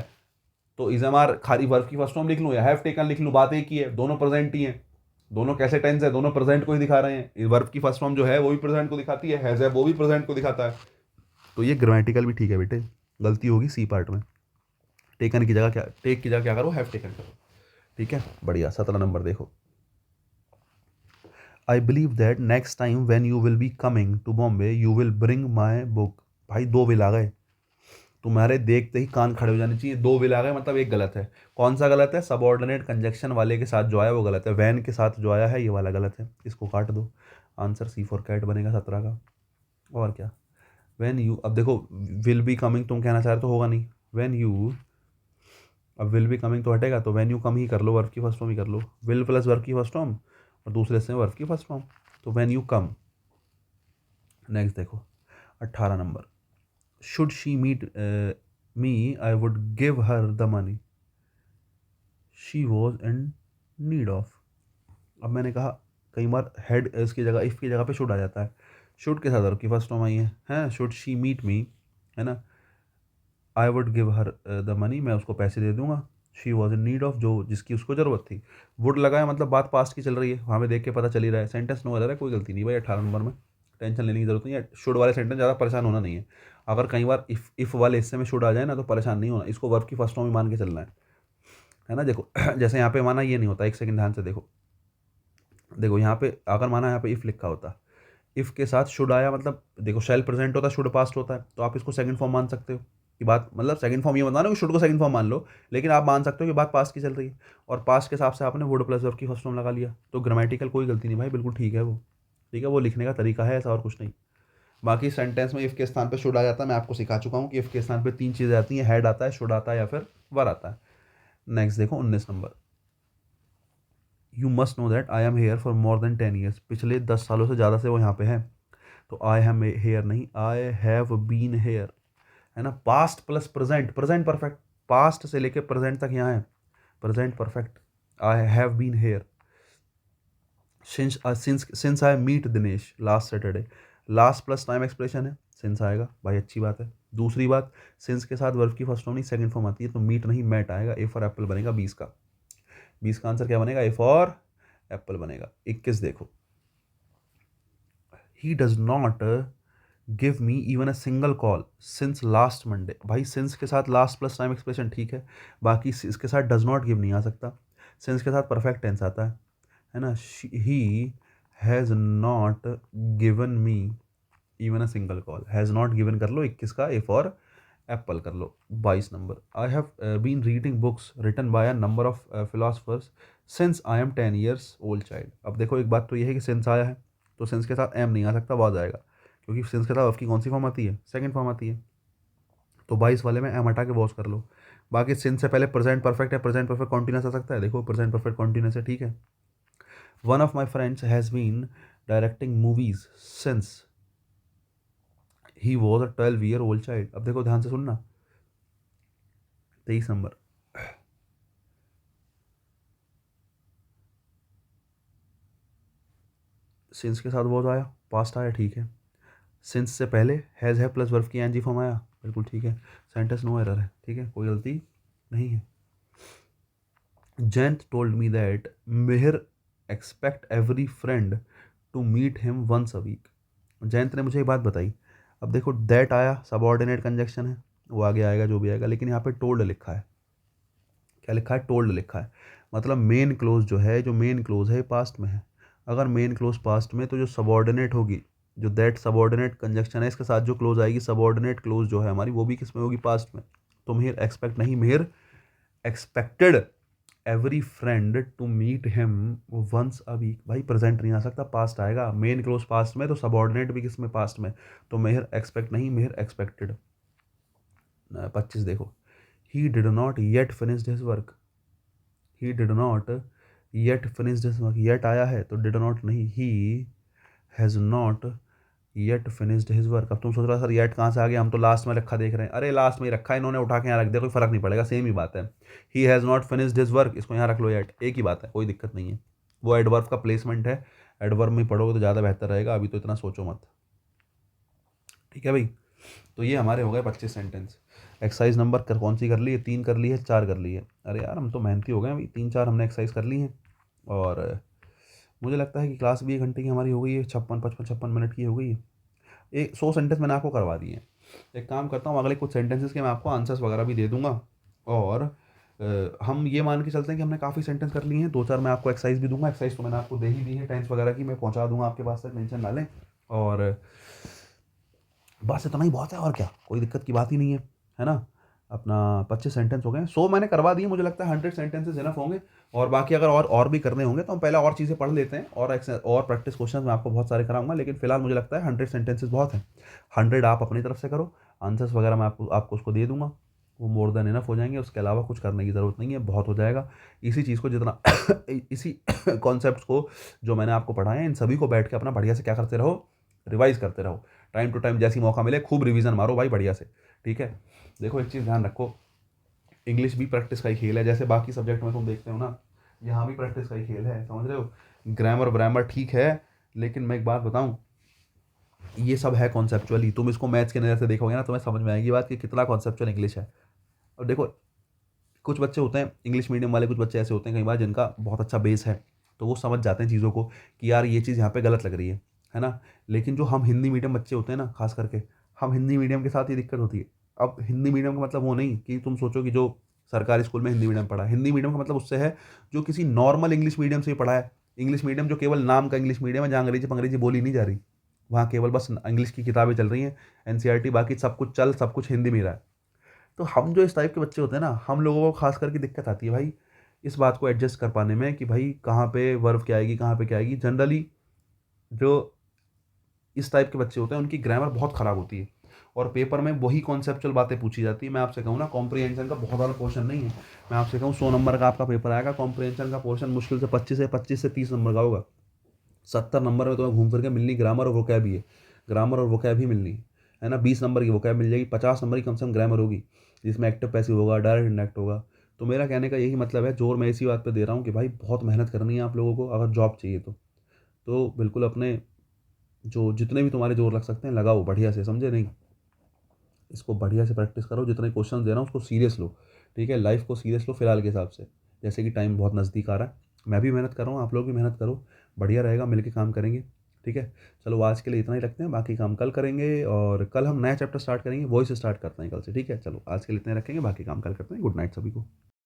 तो इज एम आर खाली वर्ब की फर्स्ट फॉर्म लिख लूँ या हैव टेकन लिख लूँ, बात एक ही है, दोनों प्रेजेंट ही है, दोनों कैसे टेंस है, दोनों प्रेजेंट को ही दिखा रहे हैं। वर्ब की फर्स्ट फॉर्म जो है वो भी प्रेजेंट को दिखाती है, हैज ऐप वो भी प्रेजेंट को दिखाता है। तो ये ग्रामेटिकल भी ठीक है बेटे, गलती होगी सी पार्ट में। टेकन की जगह क्या, टेक की जगह क्या करो, हैव टेकन करो। ठीक है, बढ़िया। 17 नंबर देखो, I believe that next time when you will be coming to Bombay you will bring my book. भाई दो विल आ गए, तुम्हारे देखते ही कान खड़े हो जाने चाहिए। दो विल आ गए मतलब एक गलत है। कौन सा गलत है? सबऑर्डिनेट कंजक्शन वाले के साथ जो आया वो गलत है, वैन के साथ जो आया है ये वाला गलत है, इसको काट दो। आंसर सी फॉर कैट बनेगा 17 का। और क्या, वैन यू, अब देखो विल बी कमिंग तुम कहना चाह रहे तो होगा नहीं, वैन यू, अब विल बी कमिंग तो हटेगा, तो वैन यू कम ही कर लो, वर्ब की फर्स्ट फॉर्म ही कर लो, विल प्लस वर्ब की फर्स्ट फॉर्म और दूसरे से वर्ब की फर्स्ट फॉर्म, तो वैन यू कम। नेक्स्ट देखो 18 number, should she meet me I would give her the money she was in need of. अब मैंने कहा कई बार हेड इसकी जगह, इफ़ की जगह पे शुड आ जाता है, शुड के साथ वर्ब की फर्स्ट फॉर्म आई है शुड शी मीट मी, है ना, आई would give her the money, मैं उसको पैसे दे दूंगा, she was in need of, जो जिसकी उसको ज़रूरत थी। वुड लगाया मतलब बात पास्ट की चल रही है, वहाँ पे देख के पता चल ही रहा है, सेंटेंस नो एरर है, कोई गलती नहीं भाई। 18 नंबर में टेंशन लेने की जरूरत नहीं है, शुड वाले सेंटेंस ज़्यादा परेशान होना नहीं है। अगर कई बार इफ़ वाले हिस्से में शुड आ जाए ना तो परेशान नहीं होना, इसको वर्ब की फर्स्ट फॉर्म ही मान के चलना है ना। देखो जैसे यहाँ पे माना ये नहीं होता, एक सेकंड ध्यान से देखो, देखो यहाँ पे अगर माना यहाँ पे इफ़ लिखा होता, इफ़ के साथ शुड आया मतलब देखो शेल प्रेजेंट होता है, शुड पास्ट होता है, तो आप इसको सेकंड फॉर्म मान सकते हो कि बात, मतलब सेकंड फॉर्म ये बताना कि शुड को सेकंड फॉर्म मान लो, लेकिन आप मान सकते हो कि बात पास्ट की चल रही है, और पास्ट के हिसाब से आपने वुड प्लस वर्ब की फर्स्ट फॉर्म लगा लिया, तो ग्रामेटिकल कोई गलती नहीं भाई, बिल्कुल ठीक है वो। ठीक है, वो लिखने का तरीका है ऐसा, और कुछ नहीं। बाकी सेंटेंस में इफ़ के स्थान पर शुड आ जाता है, मैं आपको सिखा चुका हूँ कि इफ़ के स्थान पर तीन चीज़ें आती हैं, हेड आता है, शुड आता है, या फिर वर आता है। नेक्स्ट देखो 19 number, you must know that I am here for more than 10 years. पिछले 10 सालों से ज़्यादा से वो यहाँ पे है, तो आई एम हेयर नहीं, आई हैव बीन हेयर, है ना। Past plus present, present perfect, past से लेके प्रेजेंट तक यहाँ है, present perfect, I have been here since I meet Dinesh last Saturday. Last plus time expression है, सिंस आएगा भाई, अच्छी बात है। दूसरी बात, सिंस के साथ वर्ब की फर्स्ट फॉर्म नहीं सेकंड फॉर्म आती है, तो मीट नहीं मैट आएगा, ए फॉर एप्पल बनेगा 20 का। 20 का आंसर क्या बनेगा? ए फॉर एप्पल बनेगा। 21 देखो, he does not give me even a single call since last Monday. भाई सिंस के साथ लास्ट प्लस टाइम एक्सप्रेशन ठीक है, बाकी इसके साथ डज नॉट गिव नहीं आ सकता, सिंस के साथ परफेक्ट टेंस आता है ना। He has not given me even a single call, has not given कर लो 21 का, ए फॉर एप्पल कर लो। 22 number, I have been reading books written by a number of philosophers since I am 10 years old child. अब देखो एक बात तो ये है कि सिंस आया है, तो सिंस के साथ एम नहीं आ सकता, बाद आएगा, क्योंकि सिंस के साथ ऑफ की कौन सी फॉर्म आती है? सेकंड फॉर्म आती है, तो 22 वाले में एम हटा के वॉश कर लो। बाकी सिंस से पहले प्रेजेंट परफेक्ट है, प्रेजेंट परफेक्ट कॉन्टिन्यूस आ सकता है, देखो प्रेजेंट परफेक्ट कॉन्टिन्यूस है, ठीक है। One of my friends has been directing movies since he was a 12 year old child. अब देखो ध्यान से सुनना, 23 नंबर, सिंस के साथ वॉज आया, पास्ट आया, ठीक है। सिंस से पहले हैज़ है प्लस वर्ब की एनजी फॉर्म आया, बिल्कुल ठीक है। सेंटेंस नो एरर है, ठीक है, कोई गलती नहीं है। Jayant told me that Mehar expect every friend to meet him once a week. Jayant ने मुझे एक बात बताई। अब देखो दैट आया, सबऑर्डिनेट कंजक्शन है, वो आगे आएगा जो भी आएगा, लेकिन यहाँ पे टोल्ड लिखा है, क्या लिखा है? टोल्ड लिखा है, मतलब मेन क्लोज जो है, जो मेन क्लोज है पास्ट में है। अगर मेन क्लोज पास्ट में, तो जो सबऑर्डिनेट होगी, जो दैट सबऑर्डिनेट कंजक्शन है, इसके साथ जो क्लोज आएगी सबऑर्डिनेट क्लोज जो है हमारी, वो भी किस में होगी? पास्ट में। तो मेहर एक्सपेक्ट नहीं, Mehar expected every friend to meet him once a week. भाई प्रेजेंट नहीं आ सकता, पास्ट आएगा। मेन क्लोज पास्ट में, तो सबॉर्डिनेट भी किस में, पास्ट में। तो मेहर एक्सपेक्ट नहीं, मेहर एक्सपेक्टेड। 25 देखो, he did not yet finished his work. He did not yet finished his work, yet आया है तो डिड नॉट नहीं, ही has not yet finished his work. अब तुम सोच रहे हो सर येट कहाँ से आ गया, हम तो लास्ट में रखा देख रहे हैं। अरे लास्ट में ही रखा है इन्होंने, उठा के यहाँ रख दिया, कोई फर्क नहीं पड़ेगा, सेम ही बात है। ही has not finished his work, इसको यहाँ रख लो येट, एक ही बात है, कोई दिक्कत नहीं है। वो एडवर्ब का प्लेसमेंट है, एडवर्ब में पढ़ोगे तो ज़्यादा बेहतर रहेगा, अभी तो इतना सोचो मत। ठीक है भाई, तो ये हमारे हो गए 25 सेंटेंस। एक्सरसाइज नंबर कौन सी कर ली है, 3 कर ली है, 4 कर ली है। अरे यार हम तो मेहनती हो गए अभी, 3-4 हमने एक्सरसाइज कर ली हैं। और मुझे लगता है कि क्लास भी 1 घंटे की हमारी हो गई है, 56-55 मिनट की हो गई है। 100 सेंटेंस मैंने आपको करवा दिए हैं। एक काम करता हूँ, अगले कुछ सेंटेंसेस के मैं आपको आंसर्स वगैरह भी दे दूंगा। और हम ये मान के चलते हैं कि हमने काफ़ी सेंटेंस कर लिए हैं। 2-4 मैं आपको एक्सरसाइज भी दूंगा, एक्सरसाइज तो मैंने आपको दे ही दी है, टेंस वगैरह की मैं पहुंचा दूंगा आपके पास तक, टेंशन ना लें। और बस इतना ही बहुत है, और क्या, कोई दिक्कत की बात ही नहीं है ना। अपना 25 सेंटेंस हो गए, 100 मैंने करवा दिए, मुझे लगता है 100 सेंटेंसेस इनफ होंगे। और बाकी अगर और भी करने होंगे तो हम पहले और चीज़ें पढ़ लेते हैं, और प्रैक्टिस क्वेश्चन मैं आपको बहुत सारे कराऊंगा, लेकिन फिलहाल मुझे लगता है 100 सेंटेंसेस बहुत हैं। 100 आप अपनी तरफ से करो, आंसर्स वगैरह मैं आपको उसको दे दूंगा, वो मोर देन इनफ हो जाएंगे। उसके अलावा कुछ करने की ज़रूरत नहीं है, बहुत हो जाएगा। इसी चीज़ को जितना इसी कॉन्सेप्ट को जो मैंने आपको पढ़ाए हैं, इन सभी को बैठ के अपना बढ़िया से क्या करते रहो, रिवाइज करते रहो। टाइम टू टाइम जैसी मौका मिले खूब रिवीजन मारो भाई, बढ़िया से। ठीक है, देखो एक चीज़ ध्यान रखो, इंग्लिश भी प्रैक्टिस का ही खेल है, जैसे बाकी सब्जेक्ट में तुम देखते हो ना, यहाँ भी प्रैक्टिस का ही खेल है, समझ रहे हो। ग्रामर ब्रामर ठीक है, लेकिन मैं एक बात बताऊँ, ये सब है कॉन्सेप्चुअली। तुम इसको मैथ्स के नज़र से देखोगे ना, तुम्हें समझ में आएगी बात कि कितना कॉन्सेप्चुअल इंग्लिश है। और देखो, कुछ बच्चे होते हैं इंग्लिश मीडियम वाले, कुछ बच्चे ऐसे होते हैं कई बार जिनका बहुत अच्छा बेस है, तो वो समझ जाते हैं चीज़ों को कि यार ये चीज़ यहाँ पे गलत लग रही है ना। लेकिन जो हम हिंदी मीडियम बच्चे होते हैं ना, खास करके हम हिंदी मीडियम के साथ ये दिक्कत होती है। अब हिंदी मीडियम का मतलब वो नहीं कि तुम सोचो कि जो सरकारी स्कूल में हिंदी मीडियम पढ़ा है, हिंदी मीडियम का मतलब उससे है जो किसी नॉर्मल इंग्लिश मीडियम से ही पढ़ा है। इंग्लिश मीडियम जो केवल नाम का इंग्लिश मीडियम है, जहाँ अंग्रेजी बोली नहीं जा रही, वहाँ केवल बस इंग्लिश की किताबें चल रही हैं, एनसीईआरटी, बाकी सब कुछ हिंदी में ही रहा है। तो हम जो इस टाइप के बच्चे होते हैं ना, हम लोगों को खास करके दिक्कत आती है भाई इस बात को एडजस्ट कर पाने में कि भाई कहाँ पे वर्ब क्या आएगी, कहाँ पे क्या आएगी। जनरली जो इस टाइप के बच्चे होते हैं उनकी ग्रामर बहुत ख़राब होती है, और पेपर में वही कॉन्सेप्चुअल बातें पूछी जाती है। मैं आपसे कहूँ ना, कॉम्प्रिहेंशन का बहुत ज़्यादा पोर्शन नहीं है। मैं आपसे कहूँ 100 नंबर का आपका पेपर आएगा, कॉम्प्रिहेंशन का पोर्शन मुश्किल से 25 से 30 नंबर का होगा। 70 नंबर में तुम्हें घूम फिर के मिलनी ग्रामर और वोकैब ही है, ग्रामर और वोकैब ही मिलनी है ना। 20 नंबर की वोकैब मिल जाएगी, 50 नंबर की कम से कम ग्रामर होगी, जिसमें एक्टिव पैसिव होगा, डायरेक्ट इंडायरेक्ट होगा। तो मेरा कहने का यही मतलब है, जोर मैं इसी बात पे दे रहा हूँ कि भाई बहुत मेहनत करनी है आप लोगों को, अगर जॉब चाहिए तो बिल्कुल अपने जो जितने भी तुम्हारे जोर लग सकते हैं लगाओ बढ़िया से, समझे नहीं। इसको बढ़िया से प्रैक्टिस करो, जितने क्वेश्चन दे रहा हूँ उसको सीरियस लो। ठीक है, लाइफ को सीरियस लो फिलहाल के हिसाब से, जैसे कि टाइम बहुत नज़दीक आ रहा है। मैं भी मेहनत कर रहा हूँ, आप लोग भी मेहनत करो, बढ़िया रहेगा, मिलके काम करेंगे। ठीक है, चलो आज के लिए इतना ही रखते हैं, बाकी काम कल करेंगे। और कल हम नया चैप्टर स्टार्ट करेंगे, वॉइस स्टार्ट करते हैं कल से। ठीक है, चलो आज के लिए इतने रखेंगे, बाकी काम कल करते हैं। गुड नाइट सभी को।